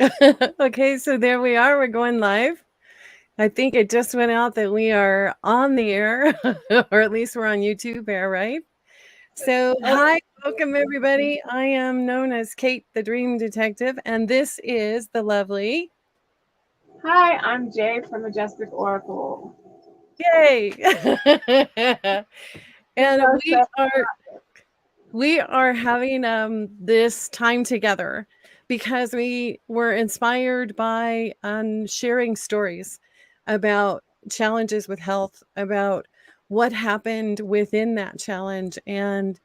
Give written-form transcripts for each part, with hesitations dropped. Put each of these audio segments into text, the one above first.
Okay, so there we are. We're going live. I think it just went out that we are on the air, or at least we're on YouTube air, right? So, hi, welcome everybody. I am known as Kate, the Dream Detective, and this is the lovely. Hi, I'm Jay from Majestic Oracle. Yay! This is And our second. we are having this time together because we were inspired by sharing stories about challenges with health, about what happened within that challenge, and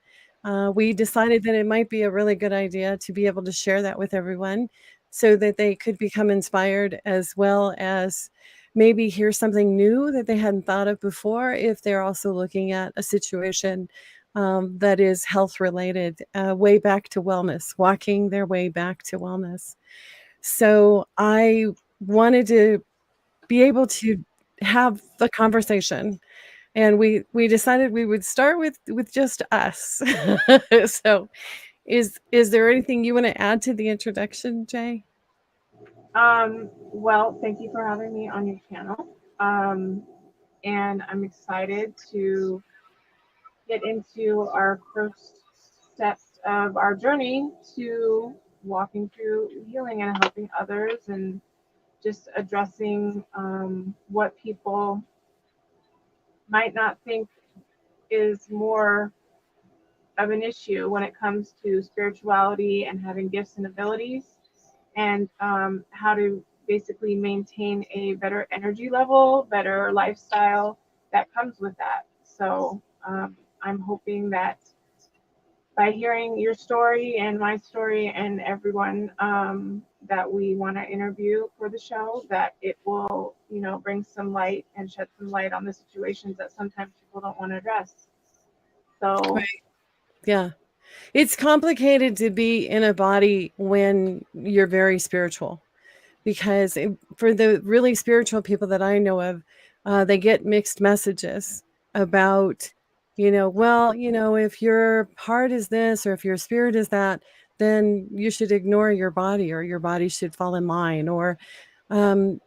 we decided that it might be a really good idea to be able to share that with everyone so that they could become inspired, as well as maybe hear something new that they hadn't thought of before if they're also looking at a situation that is health related, way back to wellness, walking their way back to wellness. So I wanted to be able to have the conversation, and we decided we would start with just us. So is there anything you want to add to the introduction, Jay? Well, thank you for having me on your channel. Um, and I'm excited to get into our first steps of our journey to walking through healing and helping others and just addressing what people might not think is more of an issue when it comes to spirituality and having gifts and abilities, and how to basically maintain a better energy level, better lifestyle that comes with that. So I'm hoping that by hearing your story and my story and everyone that we want to interview for the show, that it will, bring some light and shed some light on the situations that sometimes people don't want to address. So Right. Yeah. It's complicated to be in a body when you're very spiritual, because for the really spiritual people that I know of, they get mixed messages about, well, if your heart is this or if your spirit is that, then you should ignore your body, or your body should fall in line, and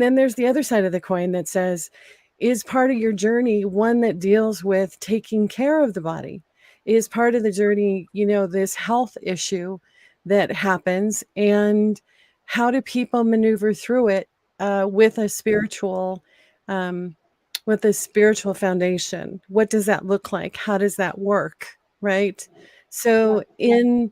then there's the other side of the coin that says, is part of your journey one that deals with taking care of the body? Is part of the journey, this health issue that happens, and how do people maneuver through it with a um, spiritual foundation? What does that look like? How does that work? Right. So in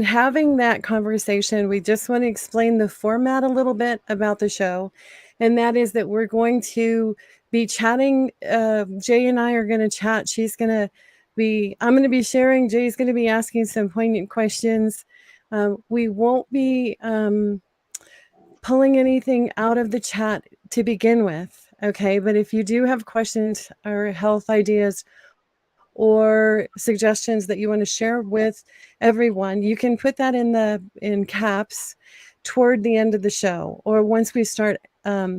having that conversation, we just want to explain the format a little bit about the show, and that is that we're going to be chatting. Jay and I are going to chat. I'm going to be sharing. Jay's going to be asking some poignant questions. We won't be pulling anything out of the chat to begin with. Okay, but if you do have questions or health ideas or suggestions that you want to share with everyone, you can put that in caps toward the end of the show, or once we start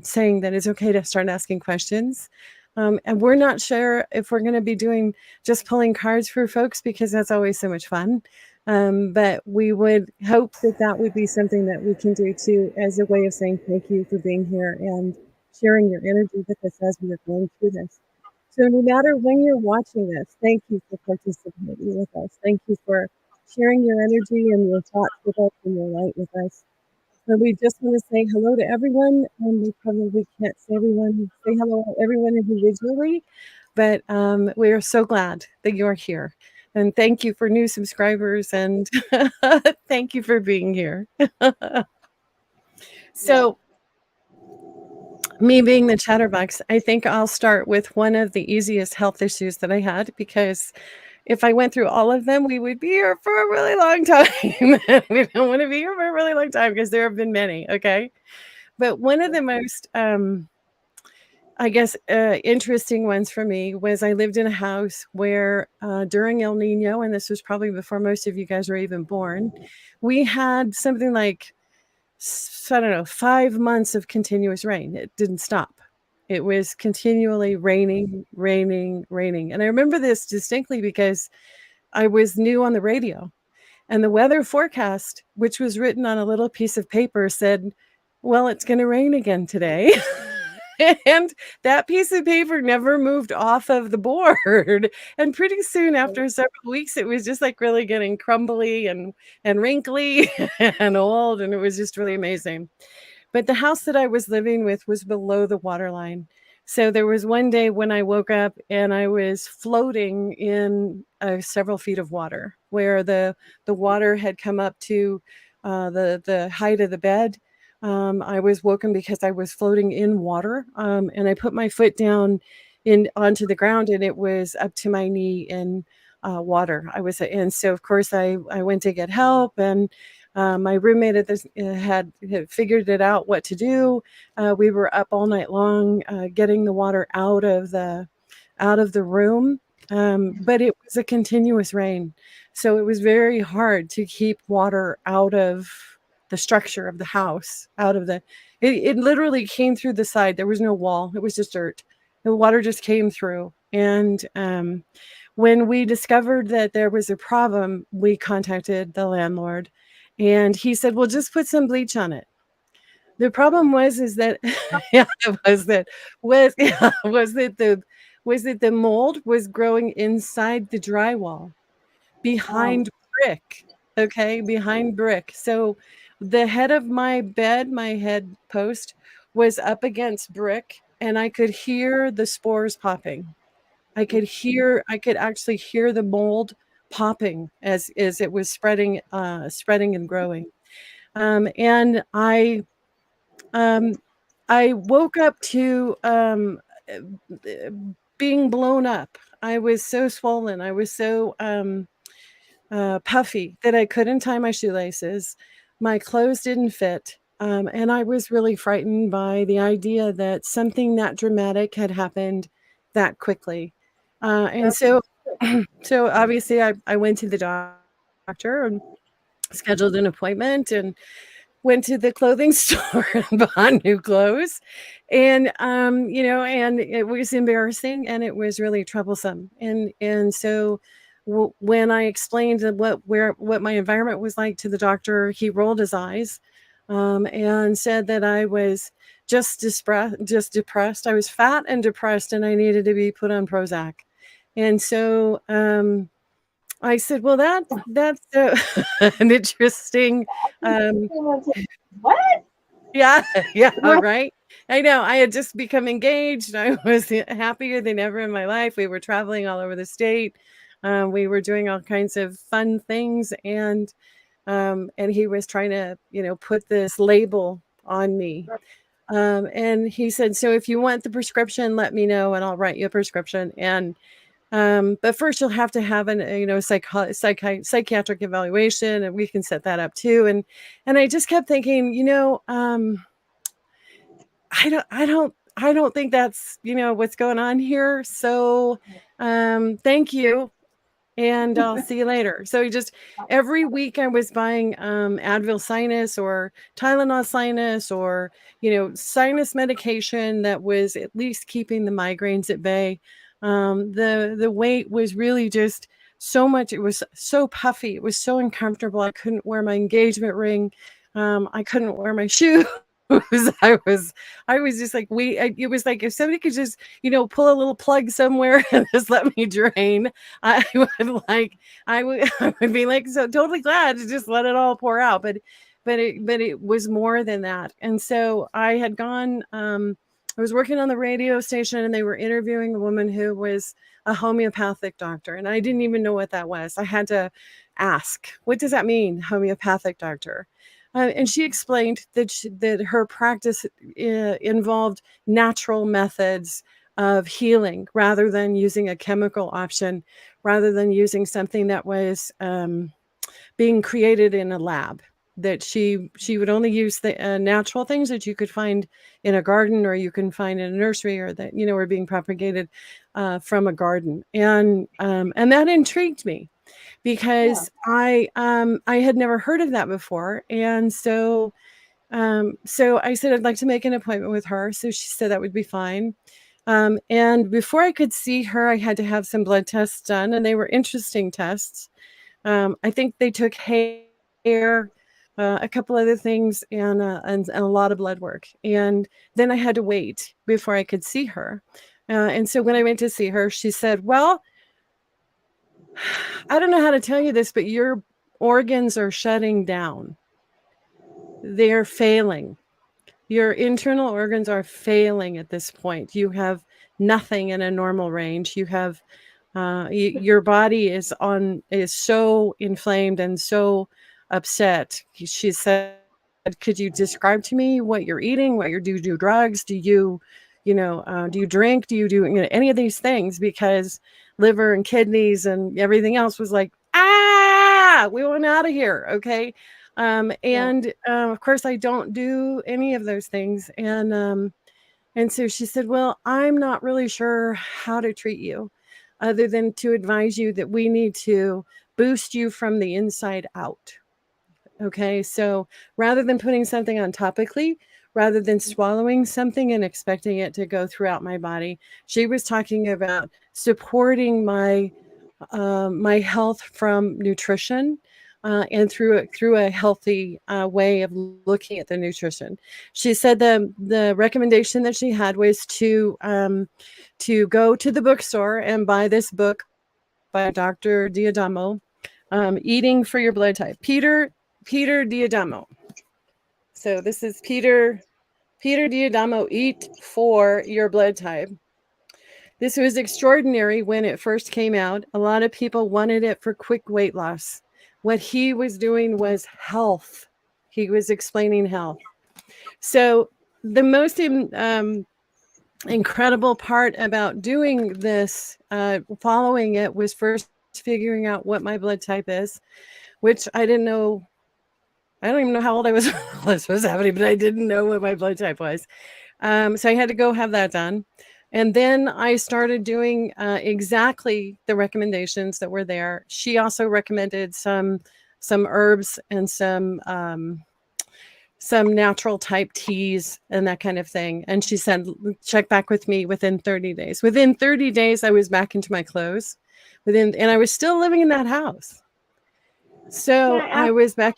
saying that it's okay to start asking questions. And we're not sure if we're going to be doing just pulling cards for folks, because that's always so much fun. But we would hope that that would be something that we can do too, as a way of saying thank you for being here and sharing your energy with us as we are going through this. So no matter when you're watching this, thank you for participating with us. Thank you for sharing your energy and your thoughts with us and your light with us. So we just want to say hello to everyone. We probably can't say hello to everyone individually, but we are so glad that you're here. And thank you for new subscribers, and thank you for being here. yeah. So, me being the chatterbox, I think I'll start with one of the easiest health issues that I had, because if I went through all of them, we would be here for a really long time. We don't want to be here for a really long time because there have been many. Okay. But one of the most, I guess, interesting ones for me was I lived in a house where during El Nino, and this was probably before most of you guys were even born, we had something like, I don't know, 5 months of continuous rain. It didn't stop. It was continually raining, raining, raining. And I remember this distinctly because I was new on the radio. And the weather forecast, which was written on a little piece of paper, said, well, it's going to rain again today. And that piece of paper never moved off of the board. And pretty soon, after several weeks, it was just like really getting crumbly and wrinkly and old. And it was just really amazing. But the house that I was living with was below the water line. So there was one day when I woke up and I was floating in several feet of water, where the water had come up to the height of the bed. I was woken because I was floating in water, and I put my foot down in onto the ground, and it was up to my knee in water. And so of course I went to get help, and my roommate at this had figured it out what to do. We were up all night long getting the water out of the room, but it was a continuous rain, so it was very hard to keep water out of the structure of the house. Out of the it literally came through the side. There was no wall. It was just dirt. The water just came through, and when we discovered that there was a problem, we contacted the landlord, and he said, "Well, just put some bleach on it." The problem was is that yeah, was that was yeah, was that the mold was growing inside the drywall Oh, behind brick, okay, behind brick. So the head of my bed, my head post, was up against brick, and I could hear the spores popping. I could actually hear the mold popping as it was spreading and growing. And um, I woke up to uh, being blown up. I was so swollen. I was so puffy that I couldn't tie my shoelaces. My clothes didn't fit. And I was really frightened by the idea that something that dramatic had happened that quickly. And that's so, so obviously, I went to the doctor and scheduled an appointment and went to the clothing store and bought new clothes. And and it was embarrassing and it was really troublesome. And so when I explained what my environment was like to the doctor, he rolled his eyes, and said that I was just depressed. I was fat and depressed, and I needed to be put on Prozac. And so I said, "Well, that's an interesting." Um, what? yeah, yeah, right. I know. I had just become engaged. I was happier than ever in my life. We were traveling all over the state. We were doing all kinds of fun things, and he was trying to, put this label on me. And he said, "So if you want the prescription, let me know, and I'll write you a prescription. And but first, you'll have to have psychiatric evaluation, and we can set that up too." And I just kept thinking, I don't think that's what's going on here. So, thank you, and I'll see you later. So he just every week I was buying Advil sinus or Tylenol sinus or sinus medication that was at least keeping the migraines at bay. The weight was really just so much. It was so puffy. It was so uncomfortable. I couldn't wear my engagement ring. I couldn't wear my shoes. I was I was just like it was like if somebody could just pull a little plug somewhere and just let me drain. I would like I would be like so totally glad to just let it all pour out, but it was more than that. And so I was working on the radio station, and they were interviewing a woman who was a homeopathic doctor, and I didn't even know what that was. I had to ask, what does that mean, homeopathic doctor? And she explained that her practice involved natural methods of healing rather than using a chemical option, rather than using something that was being created in a lab. That she would only use the natural things that you could find in a garden, or you can find in a nursery, or that are being propagated from a garden. And that intrigued me Yeah. because I had never heard of that before. And so I said I'd like to make an appointment with her. So she said that would be fine. And before I could see her, I had to have some blood tests done, and they were interesting tests. I think they took hair, a couple other things, and a lot of blood work. And then I had to wait before I could see her. And so when I went to see her, she said, "Well, I don't know how to tell you this, but your organs are shutting down. They're failing. Your internal organs are failing at this point. You have nothing in a normal range. You have your body is so inflamed and so upset." She said, "Could you describe to me what you're eating? Do you do drugs? Do you drink? Do you do any of these things?" Because liver and kidneys and everything else was like, we want out of here. Okay. Yeah. And of course, I don't do any of those things. And so she said, "Well, I'm not really sure how to treat you other than to advise you that we need to boost you from the inside out." Okay. So rather than putting something on topically, rather than swallowing something and expecting it to go throughout my body, she was talking about supporting my health from nutrition, and through a healthy way of looking at the nutrition. She said the recommendation that she had was to go to the bookstore and buy this book by Dr. Diadamo, Eating for Your Blood Type. Peter Diadamo. So this is Peter Diadamo, Eat for Your Blood Type. This was extraordinary when it first came out. A lot of people wanted it for quick weight loss. What he was doing was health. He was explaining health. So the most incredible part about doing this, following it, was first figuring out what my blood type is, which I didn't know. I don't even know how old I was when this was happening, but I didn't know what my blood type was. So I had to go have that done. And then I started doing exactly the recommendations that were there. She also recommended some herbs and some natural type teas and that kind of thing. And she said, check back with me within 30 days. Within 30 days, I was back into my clothes. And I was still living in that house. Can So I I ask? was back.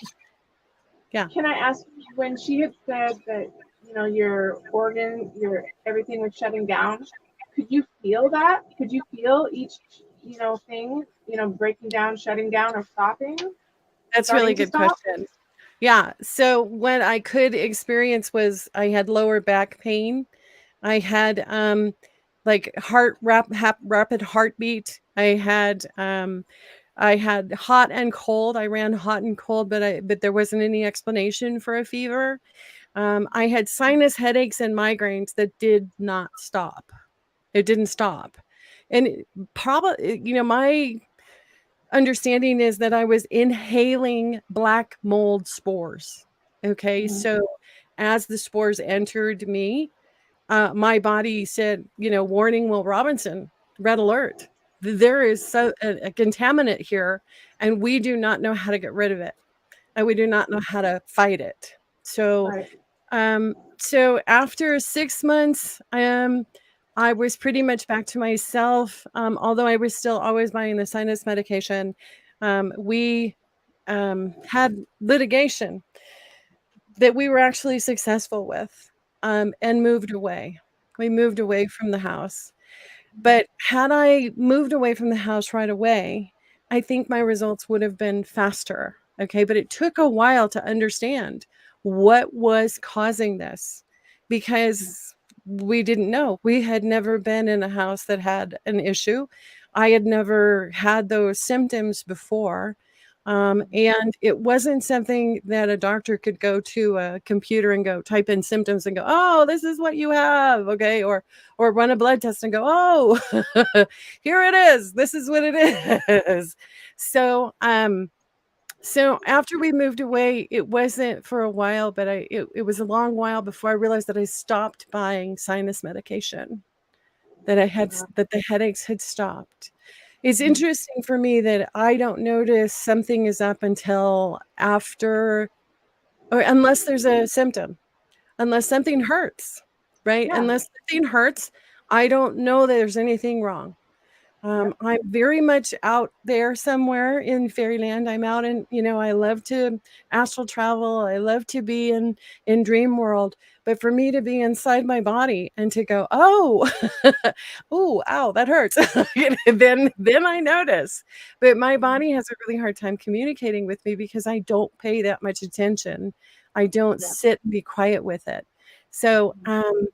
Yeah. Can I ask, when she had said that, your organ, your everything was shutting down? Could you feel that? Could you feel each, thing, breaking down, shutting down, or That's a really starting to good stop? question. Yeah. So what I could experience was I had lower back pain. I had like rapid heartbeat. I had hot and cold. I ran hot and cold, but there wasn't any explanation for a fever. I had sinus headaches and migraines that did not stop. It didn't stop. And probably, my understanding is that I was inhaling black mold spores. Okay. Hmm. So as the spores entered me, my body said, warning, Will Robinson, red alert. There is a contaminant here, and we do not know how to get rid of it, and we do not know how to fight it. So, Right. so after 6 months, I was pretty much back to myself. Although I was still always buying the sinus medication, we had litigation that we were actually successful with, and moved away. We moved away from the house. But had I moved away from the house right away, I think my results would have been faster. Okay. But it took a while to understand what was causing this, because we didn't know. We had never been in a house that had an issue. I had never had those symptoms before. And it wasn't something that a doctor could go to a computer and go type in symptoms and go, "Oh, this is what you have." Okay. Or run a blood test and go, "Oh, here it is. This is what it is." So, so after we moved away, it wasn't for a while, but it was a long while before I realized that I stopped buying sinus medication, that the headaches had stopped. It's Mhm. interesting for me that I don't notice something is up until after, or unless there's a symptom, unless something hurts, right? Yeah. Unless something hurts, I don't know that there's anything wrong. Yep. I'm very much out there somewhere in fairyland. I'm out in, I love to astral travel. I love to be in dream world. But for me to be inside my body and to go, oh, oh, ow, that hurts. Then I notice. But my Mhm. body has a really hard time communicating with me because I don't pay that much attention. I don't Yeah. sit and be quiet with it. So Mhm.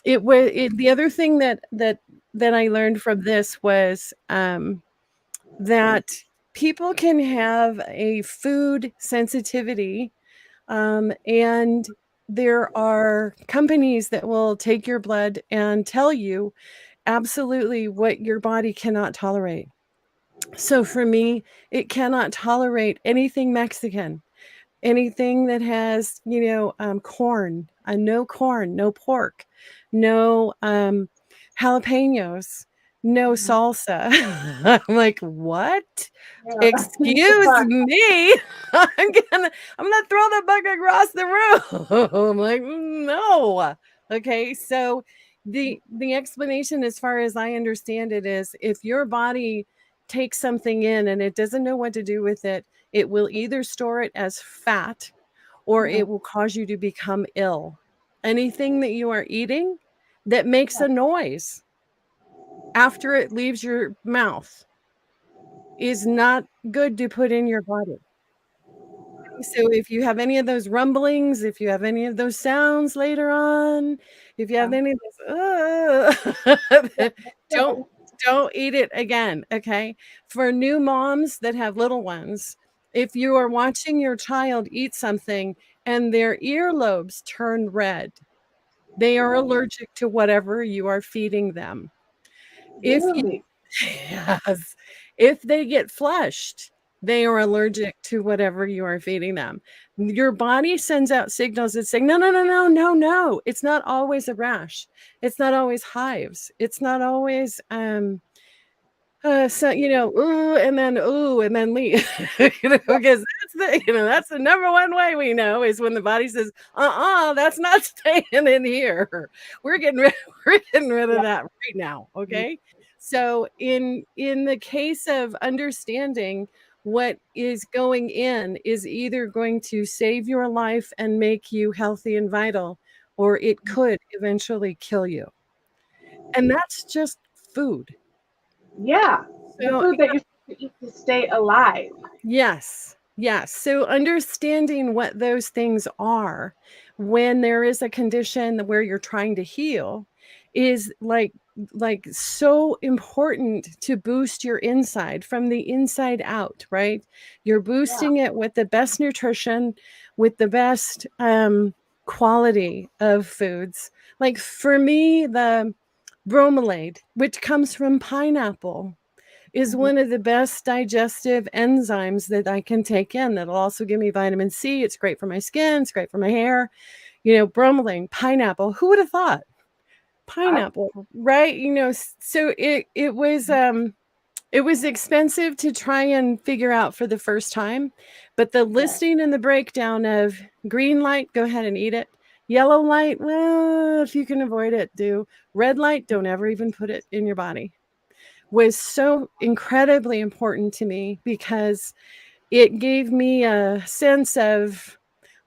the other thing that I learned from this was that people can have a food sensitivity, and there are companies that will take your blood and tell you absolutely what your body cannot tolerate. So for me, it cannot tolerate anything Mexican. Anything that has, corn, no pork, no, jalapenos, no Mhm. salsa. I'm like, "What? Yeah. The Excuse fun. me? I'm gonna throw the book across the room." I'm like, "No." Okay, so the explanation as far as I understand it is if your body takes something in and it doesn't know what to do with it, it will either store it as fat or Mhm. it will cause you to become ill. Anything that you are eating that makes Yeah. a noise after it leaves your mouth is not good to put in your body. So if you have any of those rumblings, if you have any of those sounds later on, if you have Yeah. any of those, don't Yeah. don't eat it again, okay? For new moms that have little ones, if you are watching your child eat something and their earlobes turn red, they are allergic to whatever you are feeding them. If you Really? Yes. If they get flushed, they are allergic to whatever you are feeding them. Your body sends out signals that say, "No, no, no, no, no, no." It's not always a rash. It's not always hives. It's not always, so, "Ooh," "Ooh," and then leave, Yeah. because that's the number one way we know is when the body says, that's not staying in here. We're getting rid we're getting rid of Yeah. that right now, Mhm. okay?" So, in the case of understanding what is going in is either going to save your life and make you healthy and vital, or it could eventually kill you, and that's just food. Yeah. The So food that you're supposed to eat to stay alive. yes, yes. So understanding what those things are when there is a condition where you're trying to heal is like so important to boost your inside from the inside out, right? You're Yeah. boosting it with the best nutrition, with the best quality of foods. Like for me, the bromelade, which comes from pineapple, is Mhm. one of the best digestive enzymes that I can take in that'll also give me vitamin C. It's great for my skin, it's great for my hair. Bromelain, pineapple, who would have thought? I, Pineapple, right? So it was expensive to try and figure out for the first time, but the yeah. listing and the breakdown of green light, go ahead and eat it. Yellow light, well, if you can avoid it, do. Red light, don't ever even put it in your body, was so incredibly important to me because it gave me a sense of,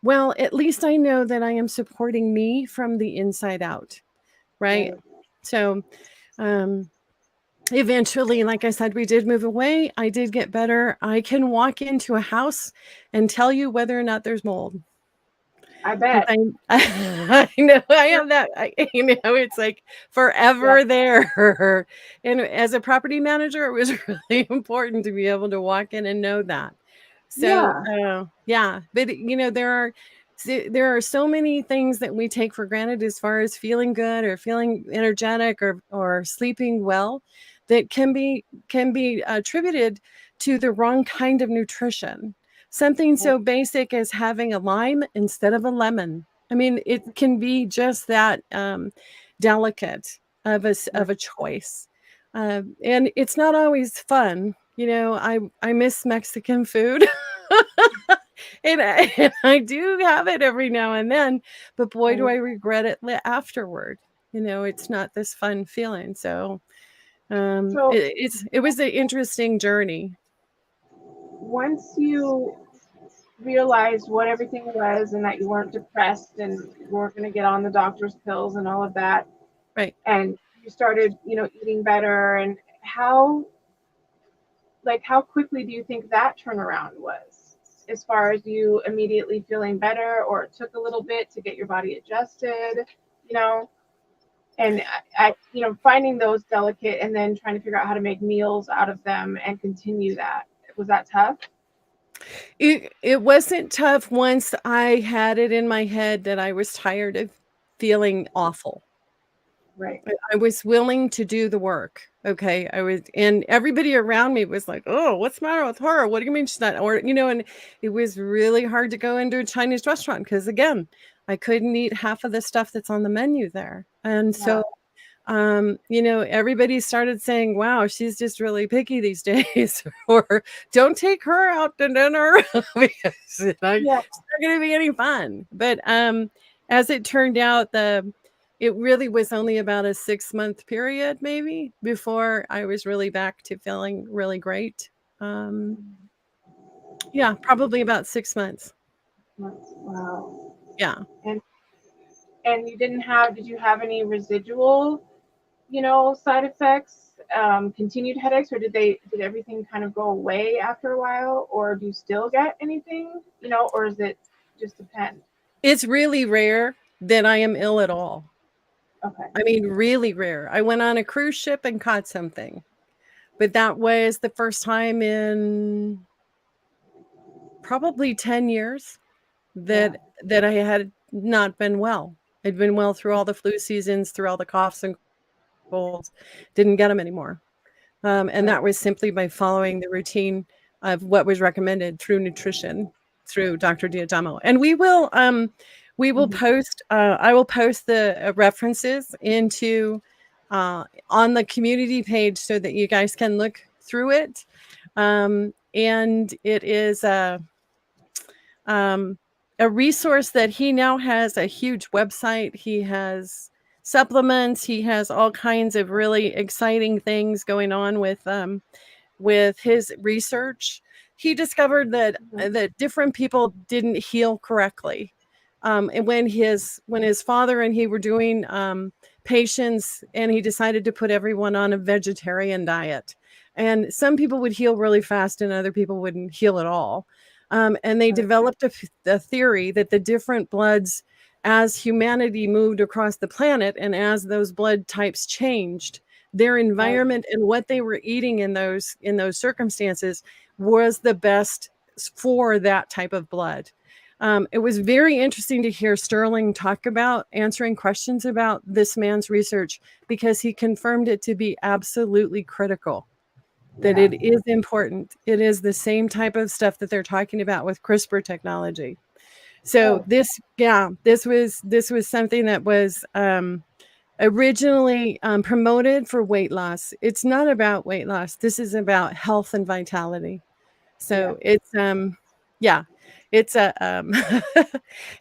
well, at least I know that I am supporting me from the inside out, right? Right. So, um, eventually, like I said, we did move away. I did get better. I can walk into a house and tell you whether or not there's mold. I 'Cause bet. I know I have that it's like Yeah. forever there. And as a property manager, it was really important to be able to walk in and know that. So, Yeah. yeah, but, there are so many things that we take for granted as far as feeling good or feeling energetic or sleeping well that can be attributed to the wrong kind of nutrition. Something Right. so basic as having a lime instead of a lemon. I mean, it can be just that, delicate Right. of a choice. And it's not always fun. I miss Mexican food. And I do have it every now and then, but boy, do Right. I regret it afterward. It's not this fun feeling. So, So It was an interesting journey. once you realized what everything was and that you weren't depressed and you weren't going to get on the doctor's pills and all of that, Right. and you started, eating better, and how quickly do you think that turnaround was, as far as you immediately feeling better, or it took a little bit to get your body adjusted, you know and finding those delicate, and then trying to figure out how to make meals out of them and continue that, was that tough? It wasn't tough once I had it in my head that I was tired of feeling awful. Right. I was willing to do the work, okay? I was and everybody around me was like, "Oh, what's the matter with her? What do you mean she's not?" Or, and it was really hard to go into a Chinese restaurant because, again, I couldn't eat half of the stuff that's on the menu there. And Yeah. so everybody started saying, "Wow, she's just really picky these days," or "Don't take her out to dinner because Yeah. it's not going to be any fun." But as it turned out, it really was only about a 6-month period, maybe, before I was really back to feeling really great. Um, yeah, probably about 6 months. Wow. Yeah. And you did you have any residual, side effects, continued headaches, or did everything kind of go away after a while, or do you still get anything, or is it just depend? It's really rare that I am ill at all. Okay. I mean, really rare. I went on a cruise ship and caught something. But that was the first time in probably 10 years Yeah. that I had not been well. I'd been well through all the flu seasons, through all the coughs and colds, didn't get them anymore. And Right. that was simply by following the routine of what was recommended through nutrition, through Dr. Diadamo. And we will Mhm. post, I will post the references into on the community page so that you guys can look through it. And it is um, a resource that he now has a huge website. He has supplements. He has all kinds of really exciting things going on with his research. He discovered Mhm. that different people didn't heal correctly. And when his father and he were doing patients, and he decided to put everyone on a vegetarian diet, and some people would heal really fast, and other people wouldn't heal at all. And they Right. developed a theory that the different bloods, as humanity moved across the planet, and as those blood types changed, their Right. environment and what they were eating in those circumstances was the best for that type of blood. It was very interesting to hear Sterling talk about answering questions about this man's research, because he confirmed it to be absolutely critical, that Yeah. it is important. It is the same type of stuff that they're talking about with CRISPR technology. So Oh. this was something that was originally promoted for weight loss. It's not about weight loss. This is about health and vitality. Yeah. So yeah, it's a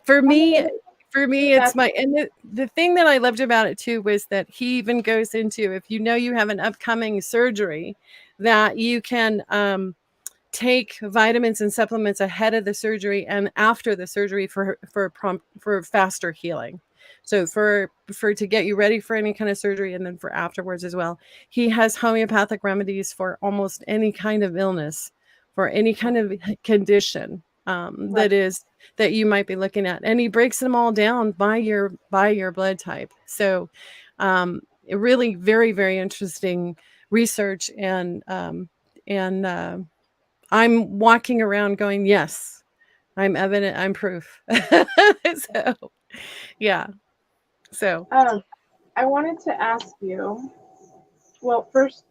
for I me mean, for me it's that's my and the thing that I loved about it too was that he even goes into, if you have an upcoming surgery, that you can take vitamins and supplements ahead of the surgery and after the surgery for faster healing. So for to get you ready for any kind of surgery, and then for afterwards as well. He has homeopathic remedies for almost any kind of illness, for any kind of condition right. that you might be looking at, and he breaks them all down by your blood type. So really very, very interesting research. And I'm walking around going, "Yes, I'm evident, I'm proof." So, yeah. So, Um, I wanted to ask you. Well, first,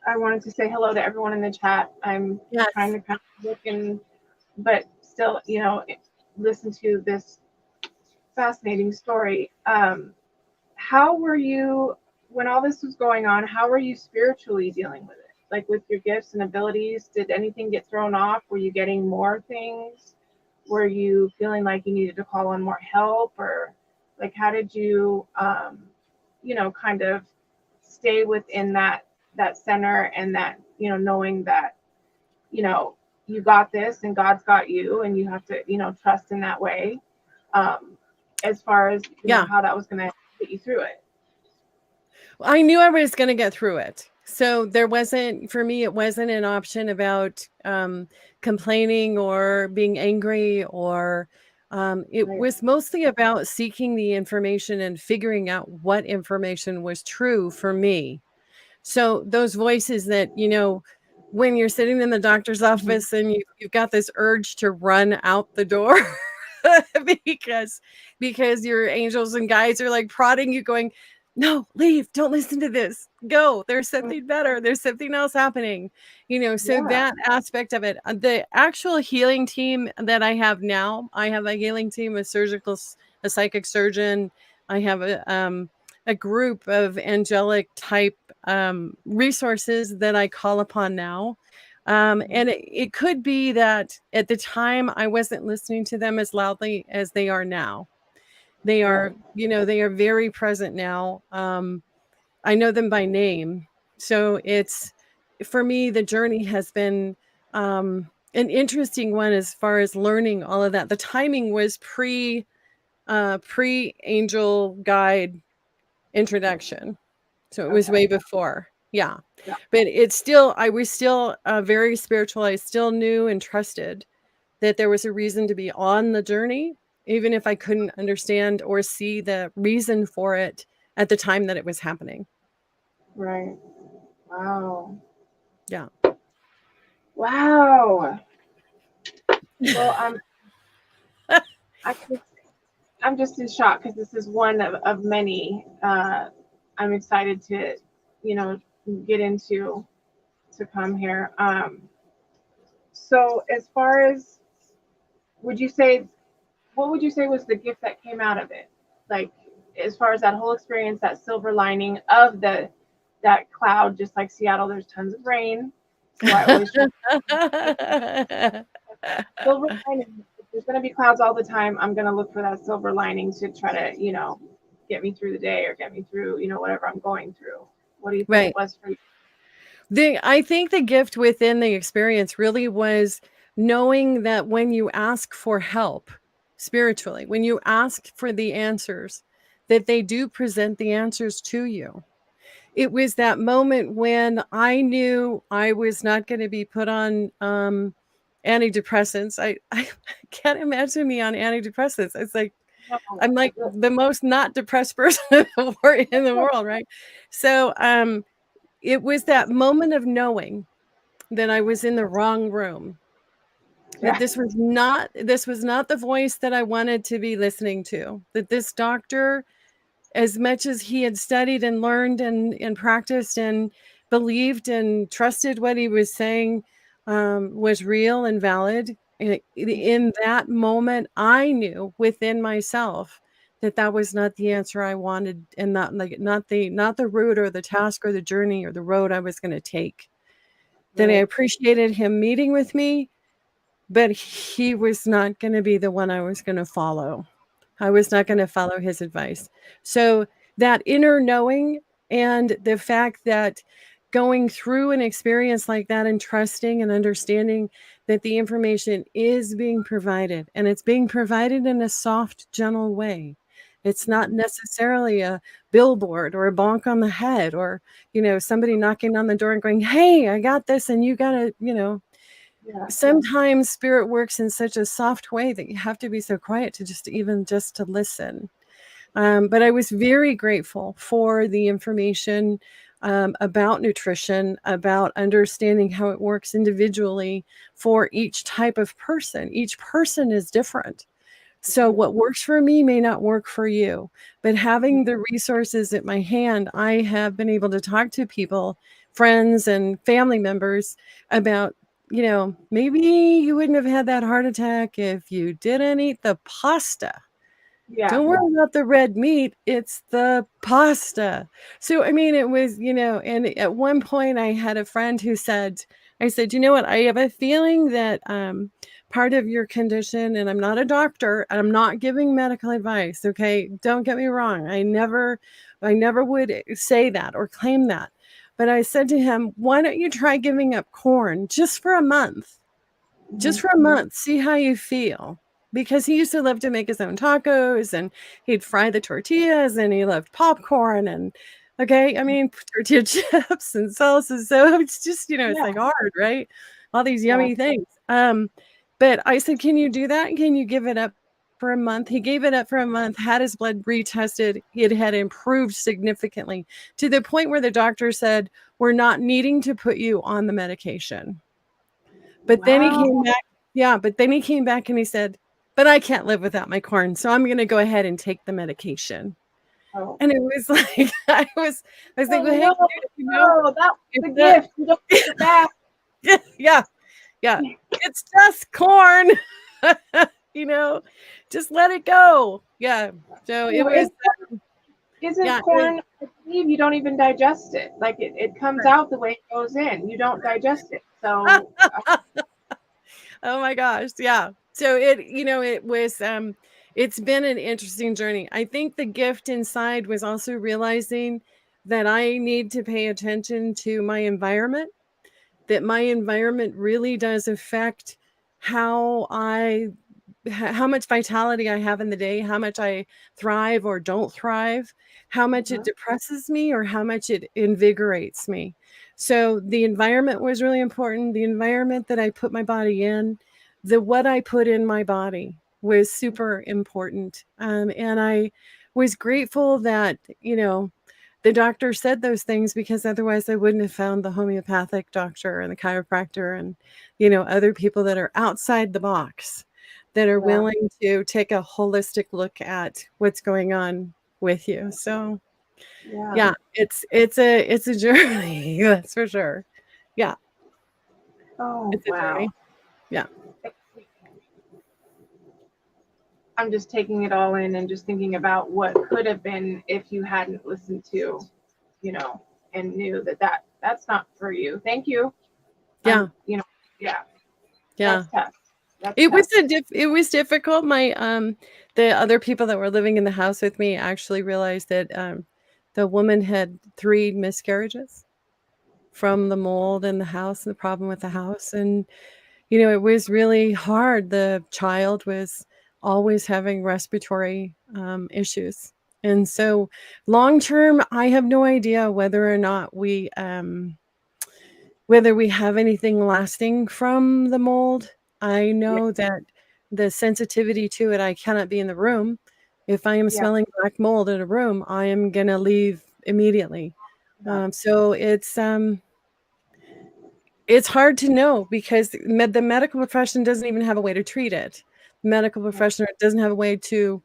I wanted to say hello to everyone in the chat. I'm trying yes. to kind of look and, but still, listen to this fascinating story. How were you, when all this was going on? How were you spiritually dealing with it? Like, with your gifts and abilities, did anything get thrown off? Were you getting more things? Were you feeling like you needed to call on more help, or like how did you, kind of stay within that center, and that, knowing that, you know you got this and God's got you, and you have to, trust in that way, um as far as, Yeah. how that was going to get you through it. I knew I was gonna get through it. So there wasn't for me, it wasn't an option about, complaining or being angry or, it Right. was mostly about seeking the information and figuring out what information was true for me. So those voices that, when you're sitting in the doctor's Mhm. office and you've got this urge to run out the door because your angels and guides are like prodding you going, "No, leave, don't listen to this. Go. There's something better. There's something else happening." So Yeah. that aspect of it, the actual healing team that I have now, I have a healing team, a psychic surgeon. I have a group of angelic type resources that I call upon now. Mhm. And it could be that at the time I wasn't listening to them as loudly as they are now. They Right. are, they are very present now. I know them by name. So it's, for me, the journey has been an interesting one as far as learning all of that. The timing was pre angel guide introduction. So it was Okay. way before. Yeah. Yeah. But I was still very spiritual. I still knew and trusted that there was a reason to be on the journey, even if I couldn't understand or see the reason for it at the time that it was happening. Right. Wow. Yeah. Wow. Well, I just, I'm just in shock, because this is one of many, I'm excited to, you know, get into, to come here. So as far as, would you say, what would you say was the gift that came out of it? Like, as far as that whole experience, that silver lining of that cloud, just like Seattle, there's tons of rain. So I always try to silver lining. If there's going to be clouds all the time, I'm going to look for that silver lining to try to, get me through the day, or get me through, whatever I'm going through. What do you think it Right. was for you? I think the gift within the experience really was knowing that when you ask for help spiritually, when you ask for the answers, that they do present the answers to you. It was that moment when I knew I was not going to be put on antidepressants. I can't imagine me on antidepressants. It's like No. I'm like the most not depressed person in the world, right? So it was that moment of knowing that I was in the wrong room. That Yeah. this was not the voice that I wanted to be listening to. That this doctor, as much as he had studied and learned and practiced and believed and trusted what he was saying, was real and valid. In that moment, I knew within myself that that was not the answer I wanted, and not the route or the task or the journey or the road I was going to take. That I Right. appreciated him meeting with me, but he was not going to be the one I was going to follow. I was not going to follow his advice. So that inner knowing and the fact that going through an experience like that and trusting and understanding that the information is being provided, and it's being provided in a soft, gentle way. It's not Mhm. necessarily a billboard or a bonk on the head or, somebody knocking on the door and going, "Hey, I got this and you got to. Yeah. Sometimes spirit works in such a soft way that you have to be so quiet to just to listen. But I was very grateful for the information about nutrition, about understanding how it works individually for each type of person. Each person is different. So Right. what works for me may not work for you. But Mhm. having the resources at my hand, I have been able to talk to people, friends and family members about, maybe you wouldn't have had that heart attack if you didn't eat the pasta. Yeah. Don't worry about the red meat, it's the pasta. So, I mean, it was, and at one point I had a friend who said, I said, "You know what? I have a feeling that part of your condition, and I'm not a doctor, and I'm not giving medical advice, okay? Don't get me wrong. I never would say that or claim that. But I said to him, "Why don't you try giving up corn just for a month? Just Mhm. for a month, see how you feel." Because he used to love to make his own tacos, and he'd fry the tortillas, and he loved popcorn and okay, I mean, tortilla chips and salsa, so it's just, it's Yeah. like hard, right? All these Yeah. yummy things. But I said, "Can you do that? Can you give it up for a month?" He gave it up for a month, had his blood retested. It had improved significantly to the point where the doctor said, "We're not needing to put you on the medication." But then he Wow. came back yeah, but then he came back and he said, "But I can't live without my corn, so I'm gonna go ahead and take the medication." Oh. And it was like, I was like, Oh "Well, hey, no, dude, no, that was if the that" gift. You don't take it back. yeah, yeah, "It's just corn." You know? "Just let it go." Yeah. So it No, was, isn't yeah, it was corn, I believe you don't even digest it. Like it comes out the way it goes in. You don't digest it. So oh my gosh, yeah. So it was it's been an interesting journey. I think the gift inside was also realizing that I need to pay attention to my environment, that my environment really does affect how how much vitality I have in the day, how much I thrive or don't thrive, how much it mhm, depresses me or how much it invigorates me. So the environment was really important. The environment that I put my body in, the what I put in my body was super important. And I was grateful that, the doctor said those things because otherwise I wouldn't have found the homeopathic doctor and the chiropractor and, other people that are outside the box that are yeah, willing to take a holistic look at what's going on with you. So, yeah. yeah, it's a journey, that's for sure. Yeah, Oh it's a wow. journey. Yeah. I'm just taking it all in and just thinking about what could have been if you hadn't listened to, you know, and knew that that's not for you. Thank you. Yeah. Yeah, Yeah. that's tough. That's tough. It was difficult. The other people that were living in the house with me actually realized that, the woman had 3 miscarriages from the mold in the house and the problem with the house, and, it was really hard. The child was always having respiratory, issues, and so long term, I have no idea whether we have anything lasting from the mold. I Yeah, know that the sensitivity to it, I cannot be in the room. If I am yeah, smelling black mold in a room, I am gonna leave immediately. yeah, So it's hard to know because the medical profession doesn't even have a way to treat it. Medical yeah, profession doesn't have a way to,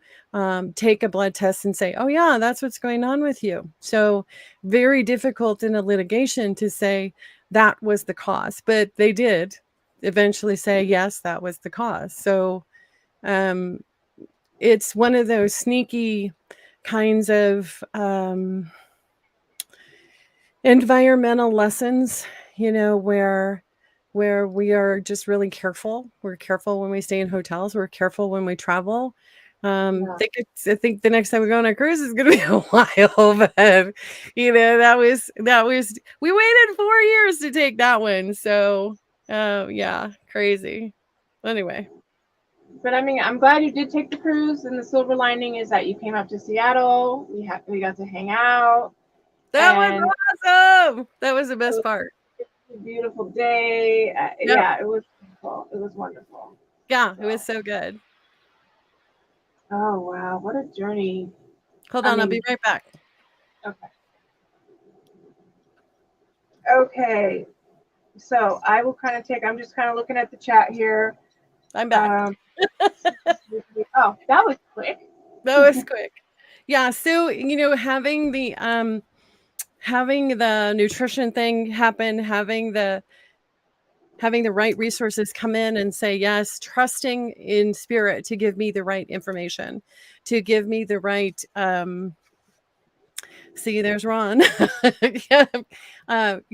take a blood test and say, "Oh, yeah, that's what's going on with you." So, very difficult in a litigation to say that was the cause, but they did eventually say, "Yes, that was the cause." So, um, it's one of those sneaky kinds of, environmental lessons, where we are just really careful. We're careful when we stay in hotels, we're careful when we travel. yeah. I think the next time we go on a cruise is gonna be a while, but, that was we waited 4 years to take that one, so, yeah, crazy. Anyway, But I mean, I'm glad you did take the cruise, and the silver lining is that you came up to Seattle. We got to hang out, that was and awesome! That was the it best was part. a beautiful day. Yep. Yeah, it was wonderful. It was wonderful. Yeah, it was So, so good. oh wow, what a journey. Hold I on, I'll be mean, right back. okay, okay. So I will kind of take. I'm just kind of looking at the chat here. I'm back. Um, oh, that was quick. That was quick. Yeah, so, having the nutrition thing happen, having the right resources come in and say yes, trusting in spirit to give me the right information, to give me the right, see, there's Ron. Yeah,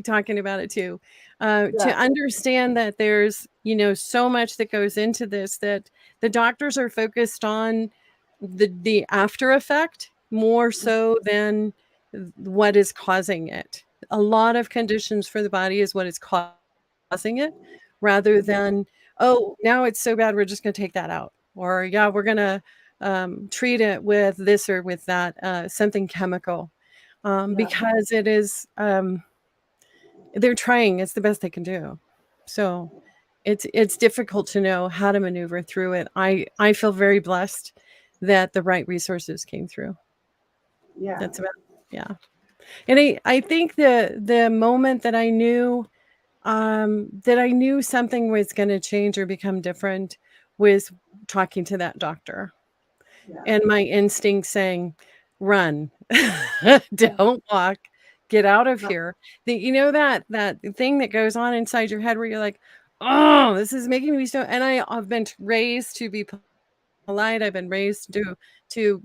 talking about it too. To Yeah, understand that there's so much that goes into this that the doctors are focused on the after effect more so than what is causing it. A lot of conditions for the body is what is causing it rather than, oh, now it's so bad, we're just going to take that out. Or, yeah, we're going to treat it with this or with that, something chemical. Yeah. Because it is, they're trying, it's the best they can do. So it's difficult to know how to maneuver through it. I feel very blessed that the right resources came through. Yeah. That's about, yeah. And I think the moment that I knew something was going to change or become different was talking to that doctor Yeah. and my instinct saying, "Run, Yeah. don't walk, get out of No, here." That thing that goes on inside your head where you're like, "Oh, this is making me so." And I've been raised to be polite. I've been raised to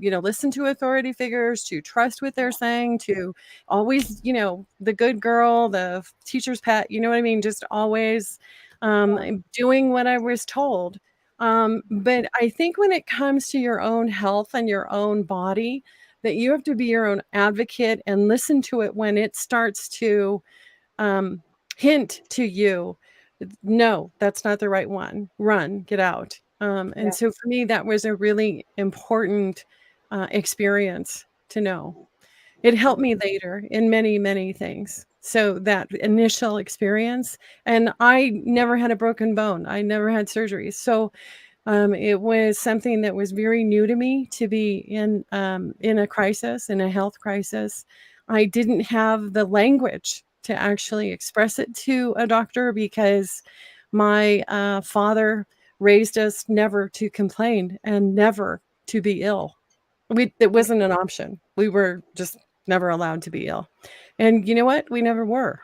listen to authority figures, to trust what they're yeah. saying, to always, the good girl, the teacher's pet. You know what I mean? Just always Yeah. doing what I was told. But I think when it comes to your own health and your own body, that you have to be your own advocate and listen to it when it starts to um, hint to you, no, that's not the right one. Run, get out. And Yeah. so for me, that was a really important experience to know. It helped me later in many, many things. So that initial experience, and I never had a broken bone. I never had surgery. So it was something that was very new to me to be in a crisis, in a health crisis. I didn't have the language to actually express it to a doctor because my father raised us never to complain and never to be ill. It wasn't an option. We were just never allowed to be ill, and you know what? We never were.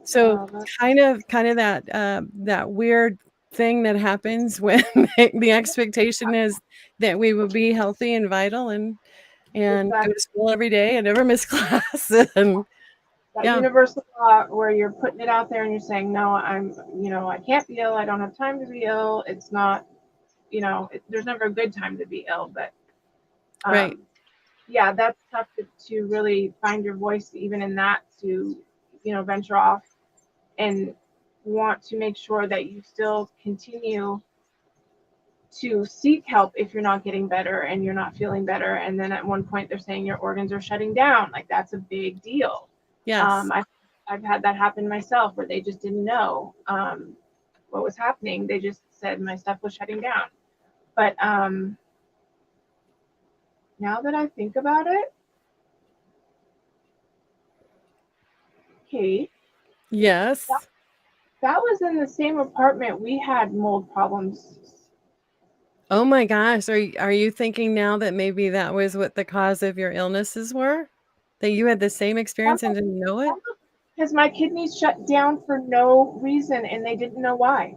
So Wow. That's kind of that weird thing that happens when the expectation is that we will be healthy and vital and go exactly to school every day and never miss class and that yeah, universal law where you're putting it out there and you're saying, no, I can't be ill. I don't have time to be ill. It's not, there's never a good time to be ill. But right. um, yeah, that's tough to really find your voice, even in that, to, venture off and want to make sure that you still continue to seek help if you're not getting better and you're not feeling better. And then at one point they're saying your organs are shutting down. Like that's a big deal. Yes. I've had that happen myself where they just didn't know what was happening. They just said my stuff was shutting down. But now that I think about it, Kate, that, Yes. that was in the same apartment we had mold problems. Oh my gosh. Are you thinking now that maybe that was what the cause of your illnesses were? That you had the same experience and didn't know it? Because my kidneys shut down for no reason and they didn't know why.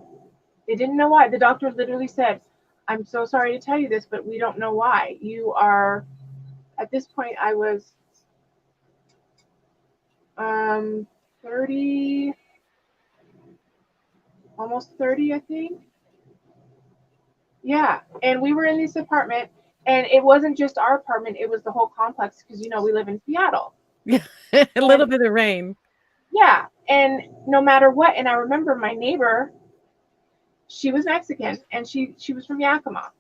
They didn't know why. The doctor literally said, I'm so sorry to tell you this, but we don't know why. You are, at this point, I was 30, almost 30, I think. Yeah. And we were in this apartment, and it wasn't just our apartment, it was the whole complex because, we live in Seattle. Yeah. A little And bit of rain. yeah. And no matter what, and I remember my neighbor, she was Mexican and she was from Yakima.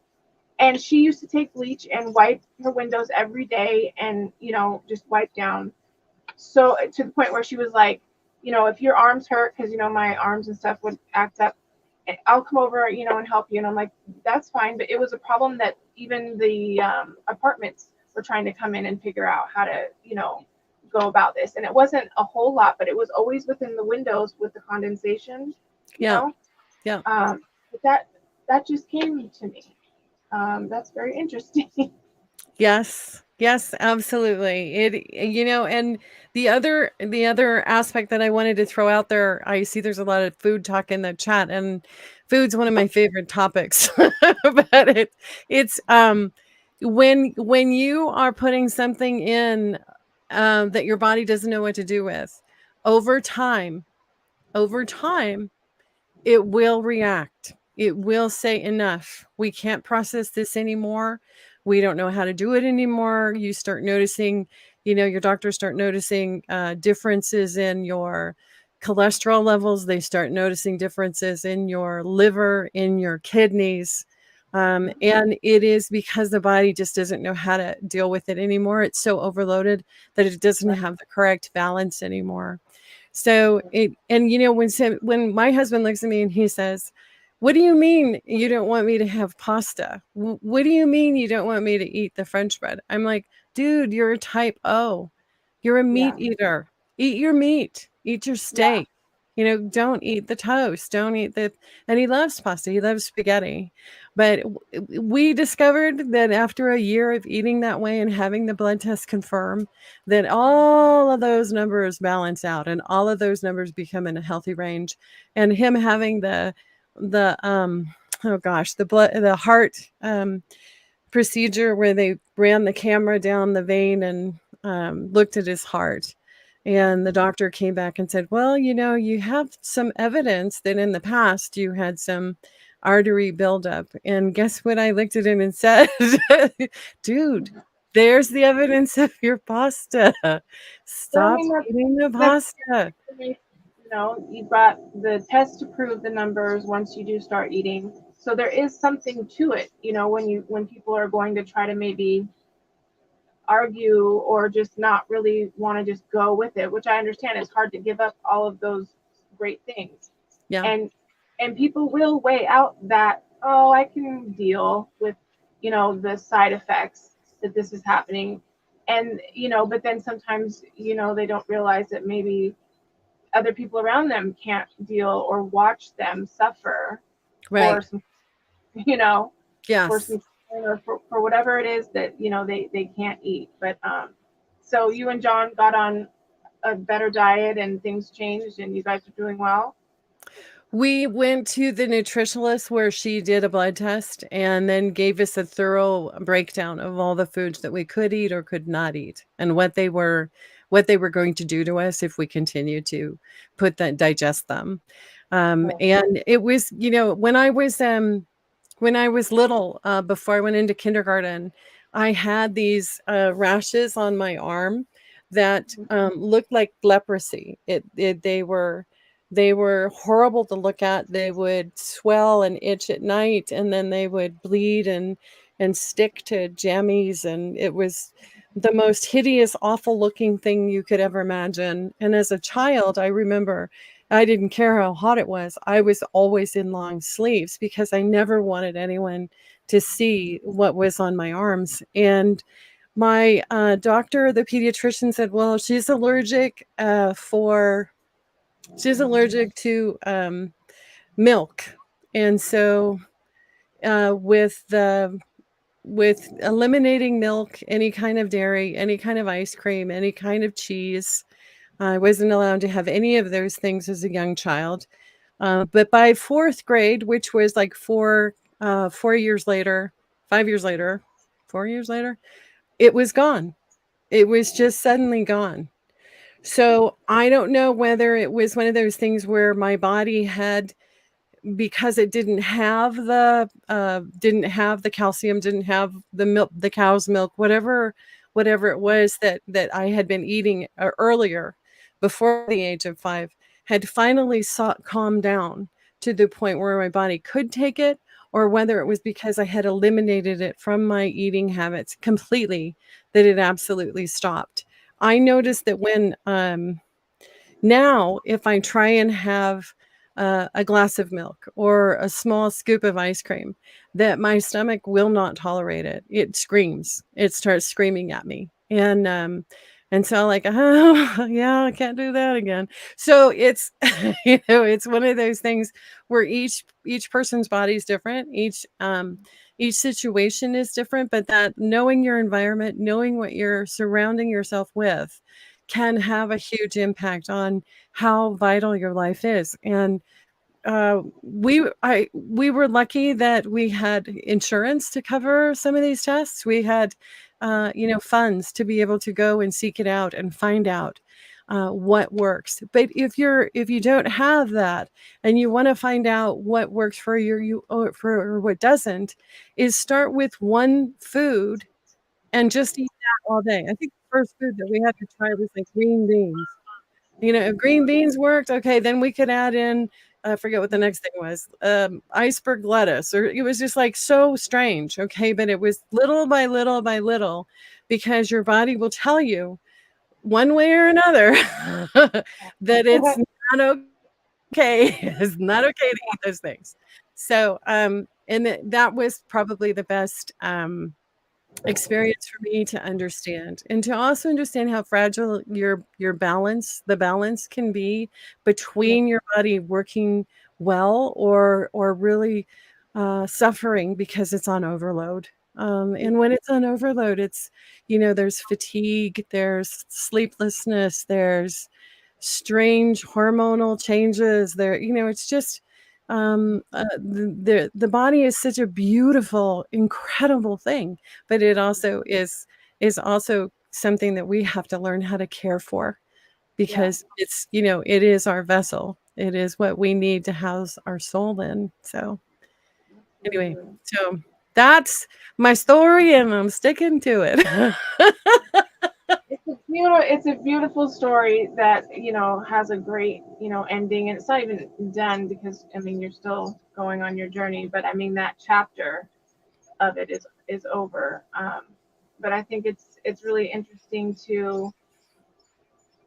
And she used to take bleach and wipe her windows every day and, just wipe down. So to the point where she was like, if your arms hurt, because, my arms and stuff would act up, I'll come over, and help you. And I'm like, that's fine. But it was a problem that even the apartments were trying to come in and figure out how to, go about this. And it wasn't a whole lot, but it was always within the windows with the condensation, you Yeah. know. Yeah. But that just came to me. That's very interesting. Yes. Yes, absolutely. And the other aspect that I wanted to throw out there, I see there's a lot of food talk in the chat, and food's one of my favorite topics. But it's when you are putting something in that your body doesn't know what to do with, over time, over time it will react. It will say, enough. We can't process this anymore. We don't know how to do it anymore. You start noticing, your doctors start noticing differences in your cholesterol levels. They start noticing differences in your liver, in your kidneys. And it is because the body just doesn't know how to deal with it anymore. It's so overloaded that it doesn't Right. have the correct balance anymore. So when my husband looks at me and he says, "What do you mean you don't want me to have pasta? What do you mean you don't want me to eat the French bread?" I'm like, "Dude, you're a type O. You're a meat Yeah. eater. Eat your meat. Eat your Yeah. steak. Don't eat the toast. Don't eat the." And he loves pasta. He loves spaghetti. But we discovered that after a year of eating that way and having the blood test confirm that all of those numbers balance out and all of those numbers become in a healthy range. And him having the oh gosh, the heart procedure where they ran the camera down the vein and looked at his heart. And the doctor came back and said, "Well, you have some evidence that in the past you had some artery buildup." And guess what? I looked at him and said, "Dude, there's the evidence of your pasta. So I Stop mean, eating the that's pasta." information. You've got the test to prove the numbers once you do start eating. So there is something to it, when people are going to try to maybe argue or just not really want to just go with it, which I understand it's hard to give up all of those great things. Yeah, And people will weigh out that, oh, I can deal with, the side effects that this is happening. And, but then sometimes, they don't realize that maybe other people around them can't deal or watch them suffer for right. some, you know, for Yes. some or for whatever it is that they can't eat. But so you and John got on a better diet and things changed and you guys are doing well. We went to the nutritionist where she did a blood test and then gave us a thorough breakdown of all the foods that we could eat or could not eat and what they were going to do to us if we continued to digest them. Oh, And it was, when I was little, before I went into kindergarten, I had these rashes on my arm that looked like leprosy. They were horrible to look at. They would swell and itch at night, and then they would bleed and stick to jammies, and it was the most hideous, awful looking thing you could ever imagine. And as a child, I remember I didn't care how hot it was. I was always in long sleeves because I never wanted anyone to see what was on my arms. And my doctor, the pediatrician, said, "Well, she's allergic to milk." And so, with eliminating milk, any kind of dairy, any kind of ice cream, any kind of cheese, I wasn't allowed to have any of those things as a young child. But by fourth grade, which was like 4 years later, 5 years later, 4 years later, it was gone. It was just suddenly gone. So I don't know whether it was one of those things where my body had, because it didn't have the calcium, didn't have the milk, the cow's milk, whatever it was that I had been eating earlier, before the age of 5, had finally calmed down to the point where my body could take it, or whether it was because I had eliminated it from my eating habits completely, that it absolutely stopped. I noticed that when now, if I try and have a glass of milk or a small scoop of ice cream, that my stomach will not tolerate it. It screams. It starts screaming at me, and so, like, "Oh, yeah, I can't do that again." So it's it's one of those things where each person's body is different. Each situation is different, but that knowing your environment, knowing what you're surrounding yourself with, can have a huge impact on how vital your life is. And we were lucky that we had insurance to cover some of these tests. We had funds to be able to go and seek it out and find out. what works. But if you don't have that and you want to find out what works for you or what doesn't, is start with one food and just eat that all day. I think the first food that we had to try was like green beans. You know, if green beans worked, okay, then we could add in, I forget what the next thing was, iceberg lettuce, or it was just like so strange. Okay, but it was little by little by little, because your body will tell you one way or another that it's not okay. It's not okay to eat those things. So, and that was probably the best experience for me to understand, and to also understand how fragile your balance the balance can be Yeah. between your body working well or really suffering because it's on overload. And when it's on overload, it's, you know, there's fatigue, there's sleeplessness, there's strange hormonal changes there, you know, it's just the body is such a beautiful, incredible thing, but it also is also something that we have to learn how to care for, Yeah. because it's, you know, it is our vessel. It is what we need to house our soul in. So anyway, Absolutely. so that's my story and I'm sticking to it. It's a beautiful story that, you know, has a great, you know, ending, and it's not even done because I mean you're still going on your journey, but I mean that chapter of it is over. But I think it's really interesting to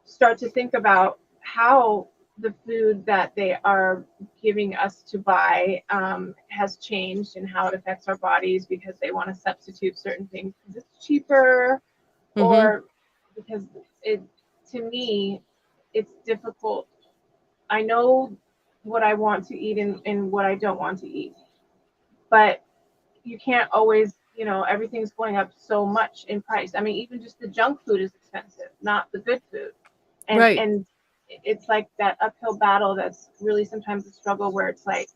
start to think about how the food that they are giving us to buy has changed and how it affects our bodies because they want to substitute certain things because it's cheaper, Mhm. or because it, to me, it's difficult. I know what I want to eat and what I don't want to eat, but you can't always, you know, everything's going up so much in price. I mean, even just the junk food is expensive, not the good food. Right. And it's like that uphill battle that's really sometimes a struggle where it's like,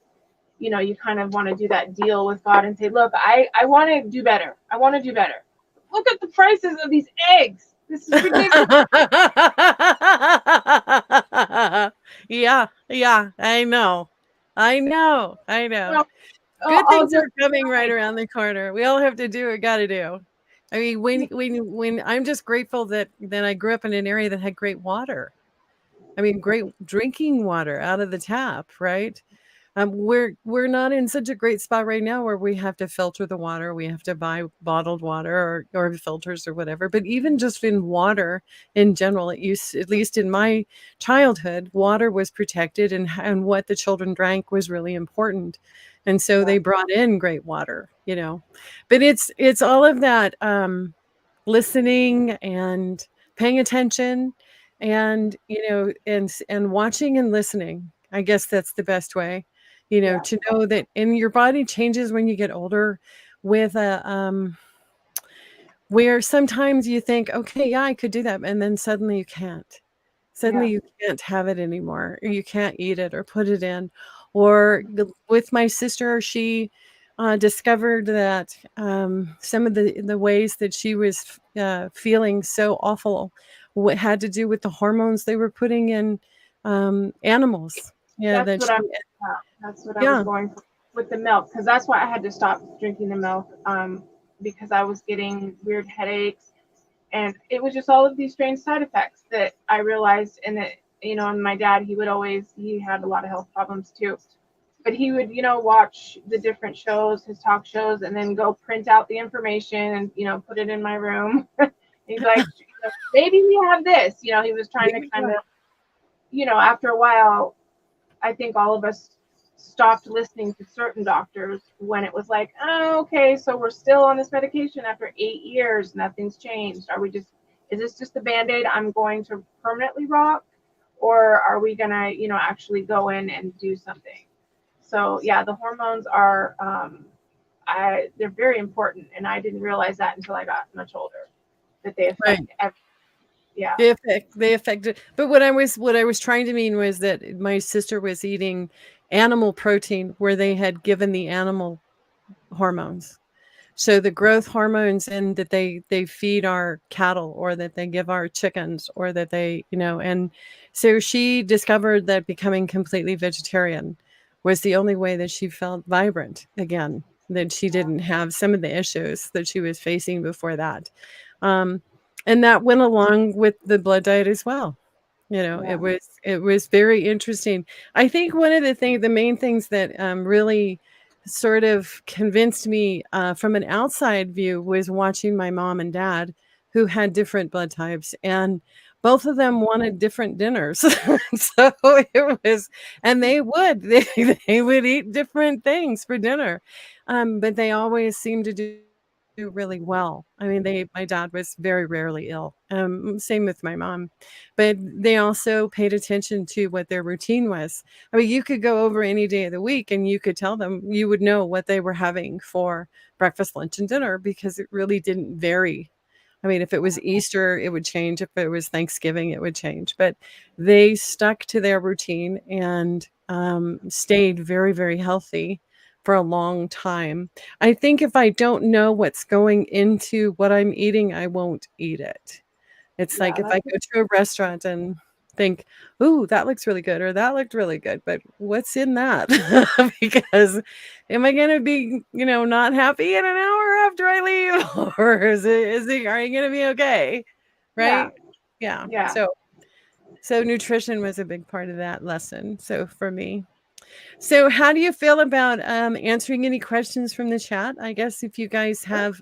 you know, you kind of want to do that deal with God and say, look, I want to do better. I want to do better. Look at the prices of these eggs. This is ridiculous. Yeah, yeah, I know. I know, I know. Well, Good I'll things just are coming right like, around the corner. We all have to do what we gotta do. I mean, when I'm just grateful that I grew up in an area that had great water. I mean, great drinking water out of the tap, right? We're not in such a great spot right now where we have to filter the water. We have to buy bottled water or filters or whatever. But even just in water in general, it used, at least in my childhood, water was protected, and what the children drank was really important. And so yeah, they brought in great water, you know. But it's all of that listening and paying attention, and you know, and watching and listening. I guess that's the best way, you know, yeah, to know that. And your body changes when you get older, with a where sometimes you think, okay, yeah, I could do that, and then suddenly you can't. yeah, Suddenly you can't have it anymore, or you can't eat it or put it in. Or with my sister, she discovered that some of the ways that she was feeling so awful, what had to do with the hormones they were putting in animals. Yeah, that's that what she, I that's what I was yeah. going for with the milk because that's why I had to stop drinking the milk because I was getting weird headaches and it was just all of these strange side effects that I realized. And that, you know, and my dad, he had a lot of health problems too, but he would, you know, watch the different shows, his talk shows, and then go print out the information and, you know, put it in my room. He's like, maybe we have this, you know, he was trying There to you kind go. of, you know, after a while I think all of us stopped listening to certain doctors when it was like, oh, okay, so we're still on this medication after 8 years, nothing's changed. Are we just, is this just a band aid I'm going to permanently rock? Or are we going to, you know, actually go in and do something? So, yeah, the hormones are, they're very important. And I didn't realize that until I got much older, that they affect, Right. yeah, They affected, but what I was trying to mean was that my sister was eating animal protein where they had given the animal hormones. So the growth hormones and that they feed our cattle or that they give our chickens or that they, and so she discovered that becoming completely vegetarian was the only way that she felt vibrant again, that she didn't have some of the issues that she was facing before that. Um, and that went along with the blood diet as well. Yeah. It was very interesting. I think one of the main things that really sort of convinced me from an outside view was watching my mom and dad, who had different blood types, and both of them wanted different dinners. So it was, and they would eat different things for dinner, but they always seemed to do really well. I mean, my dad was very rarely ill. Same with my mom, but they also paid attention to what their routine was. I mean, you could go over any day of the week and you could tell them, you would know what they were having for breakfast, lunch, and dinner because it really didn't vary. I mean, if it was Easter, it would change. If it was Thanksgiving, it would change. But they stuck to their routine and stayed very, very healthy for a long time. I think if I don't know what's going into what I'm eating, I won't eat it. It's like Yeah, if I that's go to a restaurant and think, "Ooh, that looks really good," or "That looked really good," but what's in that? Because am I gonna be, not happy in an hour after I leave? Or are you gonna be okay? yeah, Right? Yeah. yeah. So nutrition was a big part of that lesson, so for me. So, how do you feel about answering any questions from the chat? I guess if you guys Sure. have,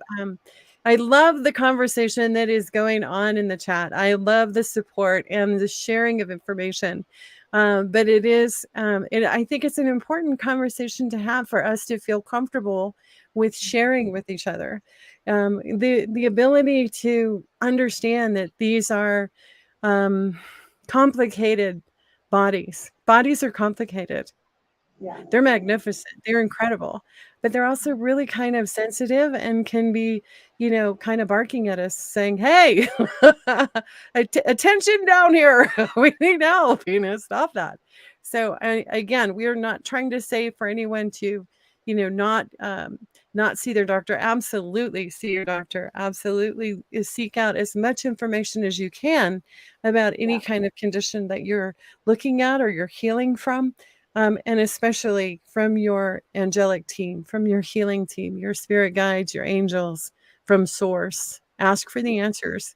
I love the conversation that is going on in the chat. I love the support and the sharing of information. But I think it's an important conversation to have for us to feel comfortable with sharing with each other. The ability to understand that these are um, complicated bodies. Bodies are complicated, Yeah. they're magnificent, they're incredible, but they're also really kind of sensitive and can be, kind of barking at us saying, "Hey, attention down here. We need help, stop that." So, again, we are not trying to say for anyone to, not see their doctor. Absolutely see your doctor. Absolutely seek out as much information as you can about Yeah. any kind of condition that you're looking at or you're healing from, and especially from your angelic team, from your healing team, your spirit guides, your angels, from source. Ask for the answers.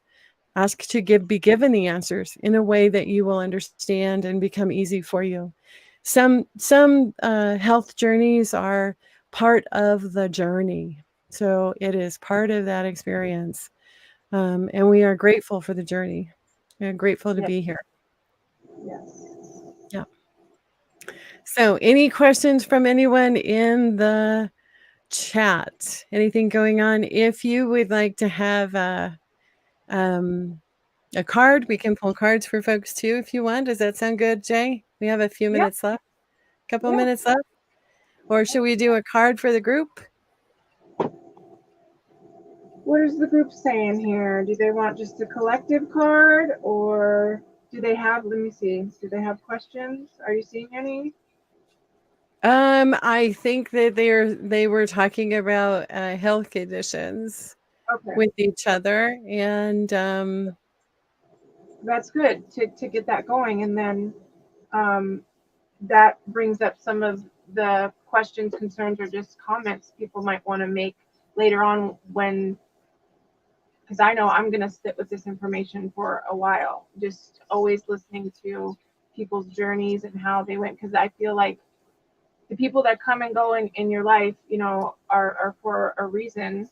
Ask to be given the answers in a way that you will understand and become easy for you. Some health journeys are part of the journey, so it is part of that experience, and we are grateful for the journey. We're grateful to Yes. be here. Yes. Yeah. So, any questions from anyone in the chat? Anything going on? If you would like to have um, a card, we can pull cards for folks too if you want. Does that sound good, Jay? We have a few Yeah. minutes left, couple Yeah. minutes left. Or should we do a card for the group? What is the group saying here? Do they want just a collective card or do they have, let me see, do they have questions? Are you seeing any? I think that they were talking about health conditions Okay. with each other, and That's good to get that going. And then um, that brings up some of the questions, concerns, or just comments people might want to make later on when, because I know I'm going to sit with this information for a while, just always listening to people's journeys and how they went. Because I feel like the people that come and go in your life, are for a reason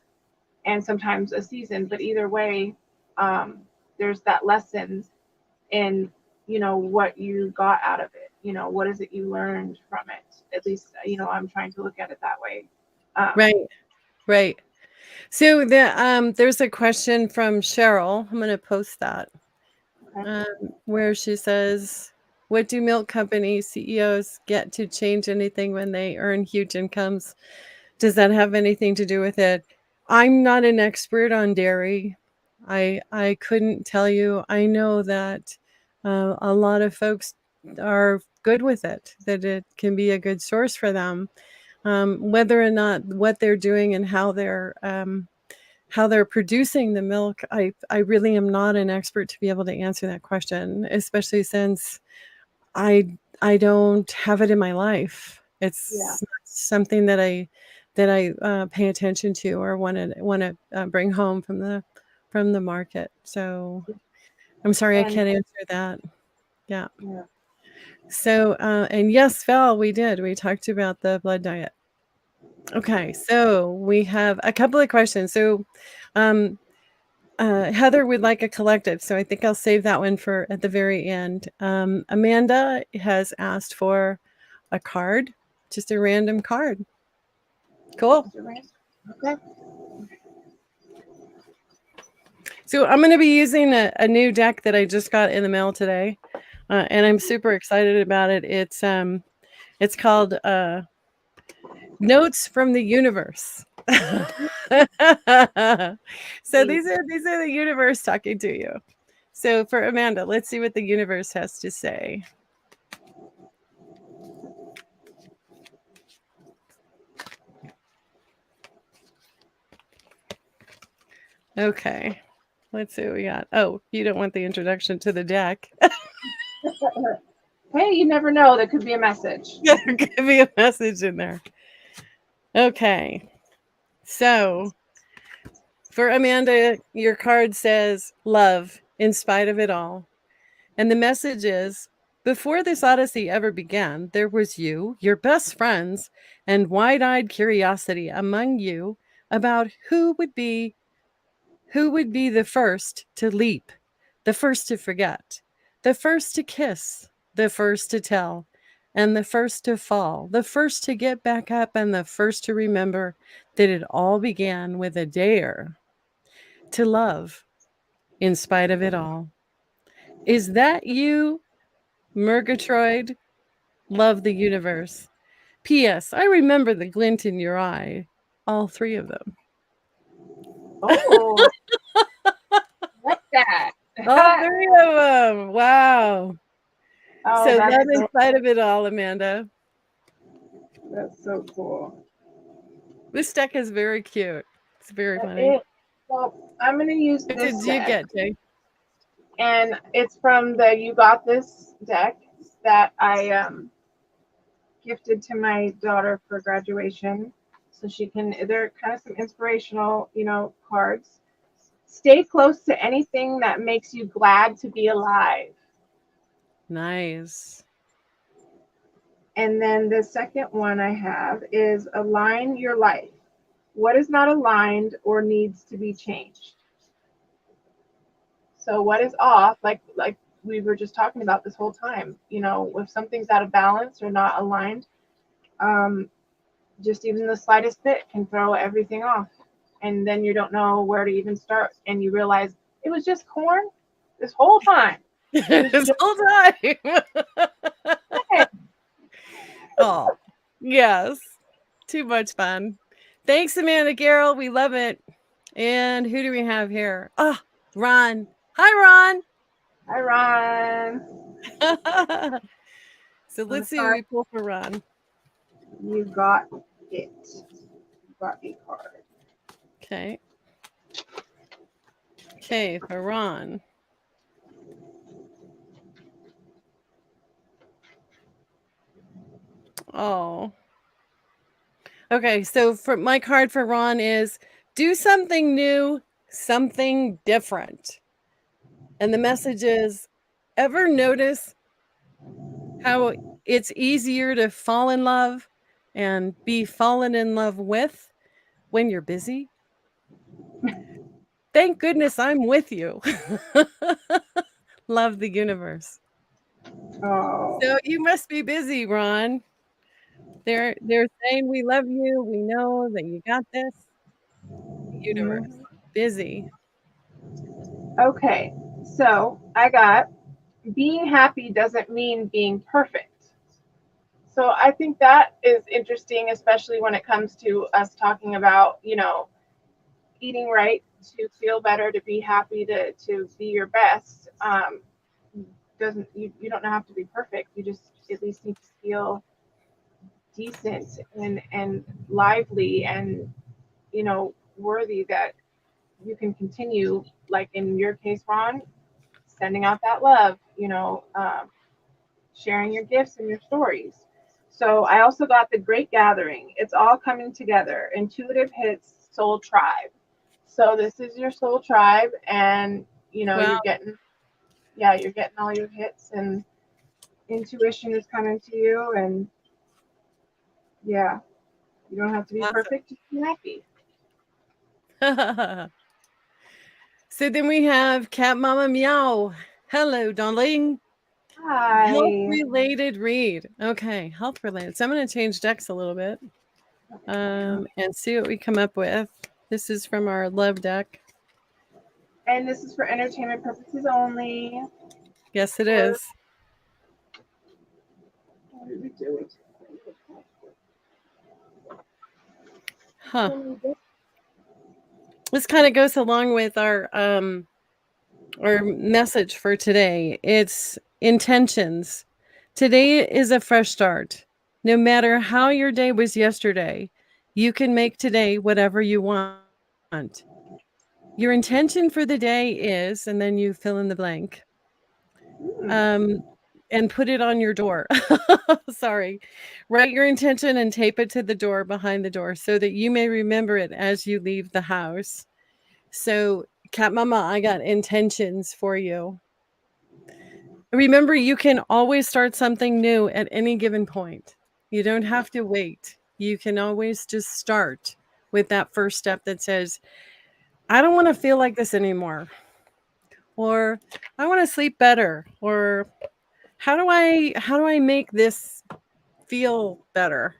and sometimes a season. But either way, um, there's that lesson in, what you got out of it. What is it you learned from it? At least, I'm trying to look at it that way. Um, right, right. So there's a question from Cheryl. I'm going to post that, okay. um, where she says, "What do milk company CEOs get to change anything when they earn huge incomes? Does that have anything to do with it?" I'm not an expert on dairy. I couldn't tell you. I know that a lot of folks are good with it, that it can be a good source for them. Whether or not what they're doing and how they're producing the milk, I really am not an expert to be able to answer that question, especially since I don't have it in my life. Yeah. It's not something that I pay attention to or wanna bring home from the market. So I'm sorry I And can't answer that. Yeah. yeah. So, and yes, Val, we did. We talked about the blood diet. Okay, so we have a couple of questions. So, um, Heather would like a collective, so I think I'll save that one for at the very end. Amanda has asked for a card, just a random card. Cool. Okay. So I'm going to be using a new deck that I just got in the mail today, and I'm super excited about it. It's called Notes from the Universe. So these are the universe talking to you. So for Amanda, let's see what the universe has to say. Okay. Let's see what we got. Oh, you don't want the introduction to the deck. Hey, you never know. There could be a message. There could be a message in there. Okay. So for Amanda, your card says love in spite of it all. And the message is before this odyssey ever began, there was you, your best friends, and wide eyed curiosity among you about who would be the first to leap, the first to forget, the first to kiss, the first to tell, and the first to fall, the first to get back up, and the first to remember that it all began with a dare to love in spite of it all. Is that you, Murgatroyd? Love the universe. P.S. I remember the glint in your eye. All three of them. Oh, like that. All three of them. Wow. Oh, So love in spite of it all, Amanda. that's so cool. This deck is very cute. It's very funny. Well, I'm gonna use What this did you deck, get, Jay? and it's from the You Got This deck that I gifted to my daughter for graduation, so she can. They're kind of some inspirational, cards. Stay close to anything that makes you glad to be alive. Nice. And then the second one I have is align your life. What is not aligned or needs to be changed? So what is off, like we were just talking about this whole time, if something's out of balance or not aligned, um, just even the slightest bit can throw everything off. And then you don't know where to even start. And you realize it was just corn this whole time. This whole time. Oh, yes. Too much fun. Thanks, Amanda Garrell. We love it. And who do we have here? Oh, Ron. Hi, Hi, Ron. Ron. So let's see what we pull for Ron. You got it. You got a card. Okay. Okay, for Ron. Oh. Okay, so for my card for Ron is do something new, something different. And the message is ever notice how it's easier to fall in love and be fallen in love with when you're busy? Thank goodness I'm with you. Love the universe. Oh. So you must be busy, Ron. They're saying we love you. We know that you got this. Universe. Busy. Okay, so I got being happy doesn't mean being perfect. So I think that is interesting, especially when it comes to us talking about, eating right to feel better, to be happy, to be your best. Doesn't you don't have to be perfect. You just at least need to feel decent and lively and, worthy, that you can continue, like in your case, Ron, sending out that love, sharing your gifts and your stories. So I also got the Great Gathering. It's all coming together. Intuitive hits Soul Tribe. So this is your soul tribe, and Wow. you're getting all your hits, and intuition is coming to you, and yeah, you don't have to be perfect, just be happy. Awesome. So then we have Cat Mama Meow. Hello, darling. Health Hi. related read. Okay, health related. So I'm going to change decks a little bit and see what we come up with. This is from our love deck. And this is for entertainment purposes only. Yes, it Or is. what did we do? Huh. This kind of goes along with our message for today. It's intentions. Today is a fresh start. No matter how your day was yesterday, you can make today whatever you want. Your intention for the day is, and then you fill in the blank, Hmm, um, and put it on your door. Sorry. Write your intention and tape it to the door behind the door so that you may remember it as you leave the house. So, Cat Mama, I got intentions for you. Remember, you can always start something new at any given point. You don't have to wait. You can always just start with that first step that says, I don't want to feel like this anymore. Or I want to sleep better. Or how do I make this feel better?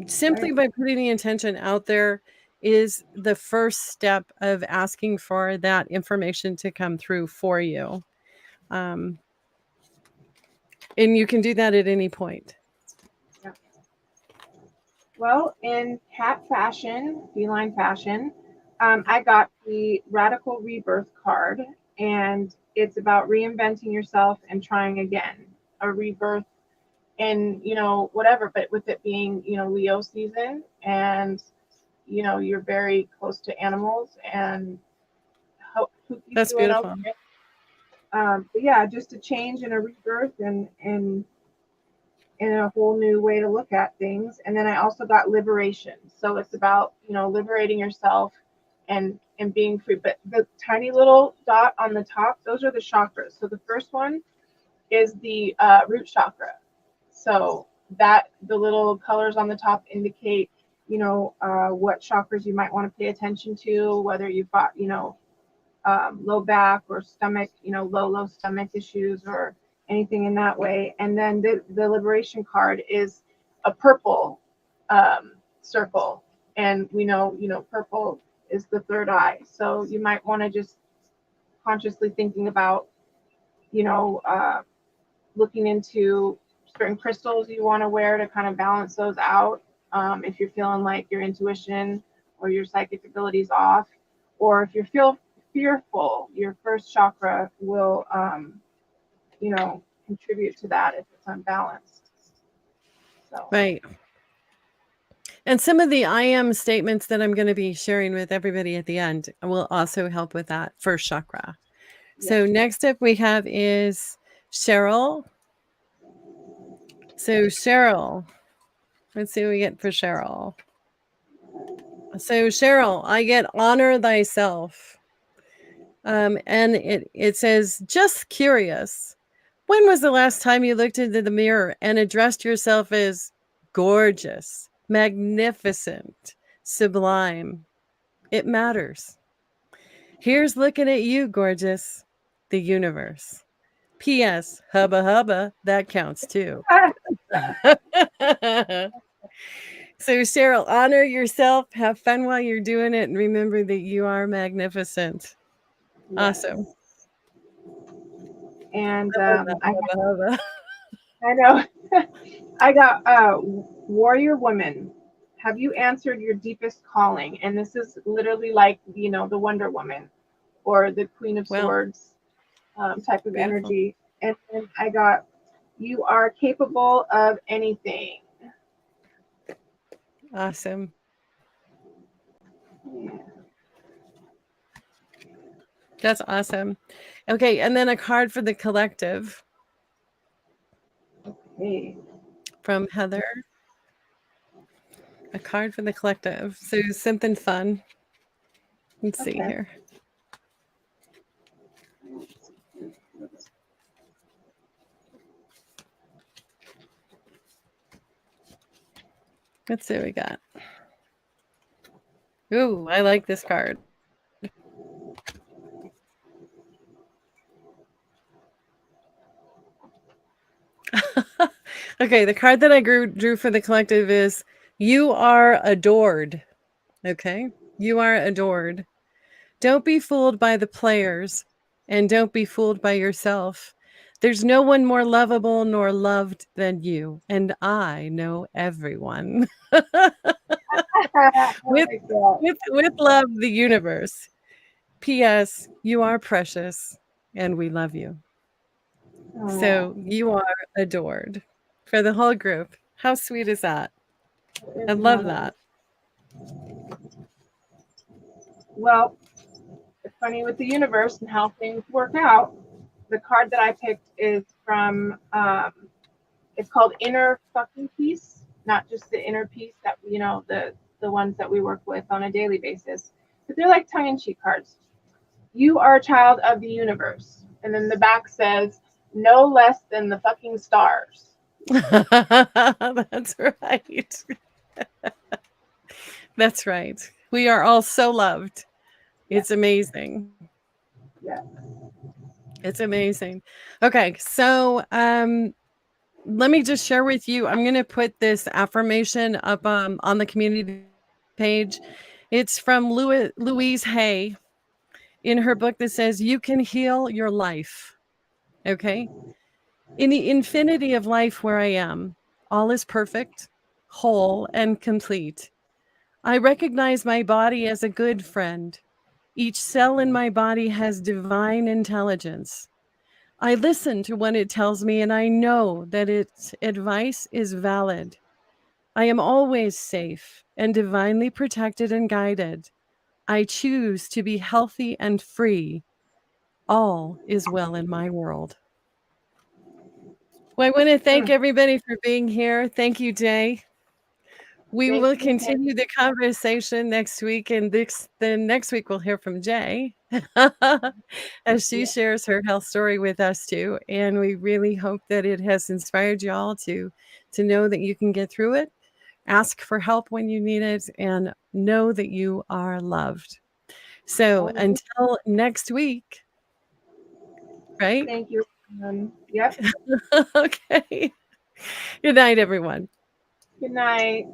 Simply right. by putting the intention out there is the first step of asking for that information to come through for you. Um, and you can do that at any point. Yeah. Well, in cat fashion, feline fashion, I got the Radical Rebirth card, and it's about reinventing yourself and trying again. A rebirth in, whatever, but with it being, Leo season, and, you're very close to animals, and who keeps That's doing beautiful. okay. But yeah, just a change and a rebirth, and a whole new way to look at things. And then I also got liberation. So it's about, liberating yourself and being free. But the tiny little dot on the top, those are the chakras. So the first one is the root chakra. So that the little colors on the top indicate, what chakras you might want to pay attention to, whether you've got, low back or stomach, low stomach issues or anything in that way. And then the liberation card is a purple circle. And we know, purple is the third eye. So you might want to just consciously thinking about, you know, uh, looking into certain crystals you want to wear to kind of balance those out. If you're feeling like your intuition or your psychic abilities off, or if you feel fearful, your first chakra will, contribute to that if it's unbalanced. So, Right. And some of the I am statements that I'm going to be sharing with everybody at the end will also help with that first chakra. yes. So next up we have is Cheryl. So Cheryl, let's see what we get for Cheryl. So Cheryl, I get honor thyself. And it says, just curious. When was the last time you looked into the mirror and addressed yourself as gorgeous, magnificent, sublime? It matters. Here's looking at you, gorgeous. The universe. P.S. Hubba hubba, that counts too. So, Cheryl, honor yourself, have fun while you're doing it, and remember that you are magnificent. Awesome. Yes. And I love that. Hubba hubba. I know. I got warrior woman. Have you answered your deepest calling? And this is literally like, the Wonder Woman or the Queen of Well, Swords type of beautiful. energy. And then I got, you are capable of anything. Awesome. Yeah. That's awesome. Okay, and then a card for the collective Hey. from Heather. A card for the collective. So something fun. Let's see Okay. here. Let's see what we got. Ooh, I like this card. Okay, the card that I drew for the collective is you are adored. Okay, you are adored. Don't be fooled by the players and don't be fooled by yourself. There's no one more lovable nor loved than you, and I know everyone. I with, like that. with love, the universe. P.S. You are precious and we love you. Oh, So you are adored for the whole group. How sweet is that? it I is love lovely. that. Well, it's funny with the universe and how things work out. The card that I picked is from, it's called Inner Fucking Peace, not just the inner peace that, the ones that we work with on a daily basis, but they're like tongue in cheek cards. You are a child of the universe. And then the back says, no less than the fucking stars. That's right. That's right. We are all so loved. Yeah, It's amazing. yeah. It's amazing. Okay, so let me just share with you. I'm going to put this affirmation up on the community page. It's from Louise Hay in her book that says, "You can heal your life." Okay. In the infinity of life where I am, all is perfect, whole, and complete. I recognize my body as a good friend. Each cell in my body has divine intelligence. I listen to what it tells me, and I know that its advice is valid. I am always safe and divinely protected and guided. I choose to be healthy and free. All is well in my world. Well, I want to thank Mm. everybody for being here. Thank you, Jay. We Thank will you, Pam. continue the conversation next week, and then next week we'll hear from Jay as she Yeah. shares her health story with us too. And we really hope that it has inspired you all to know that you can get through it, ask for help when you need it, and know that you are loved. So Always. until next week, right? Thank you. Yep. Okay. Good night, everyone. Good night.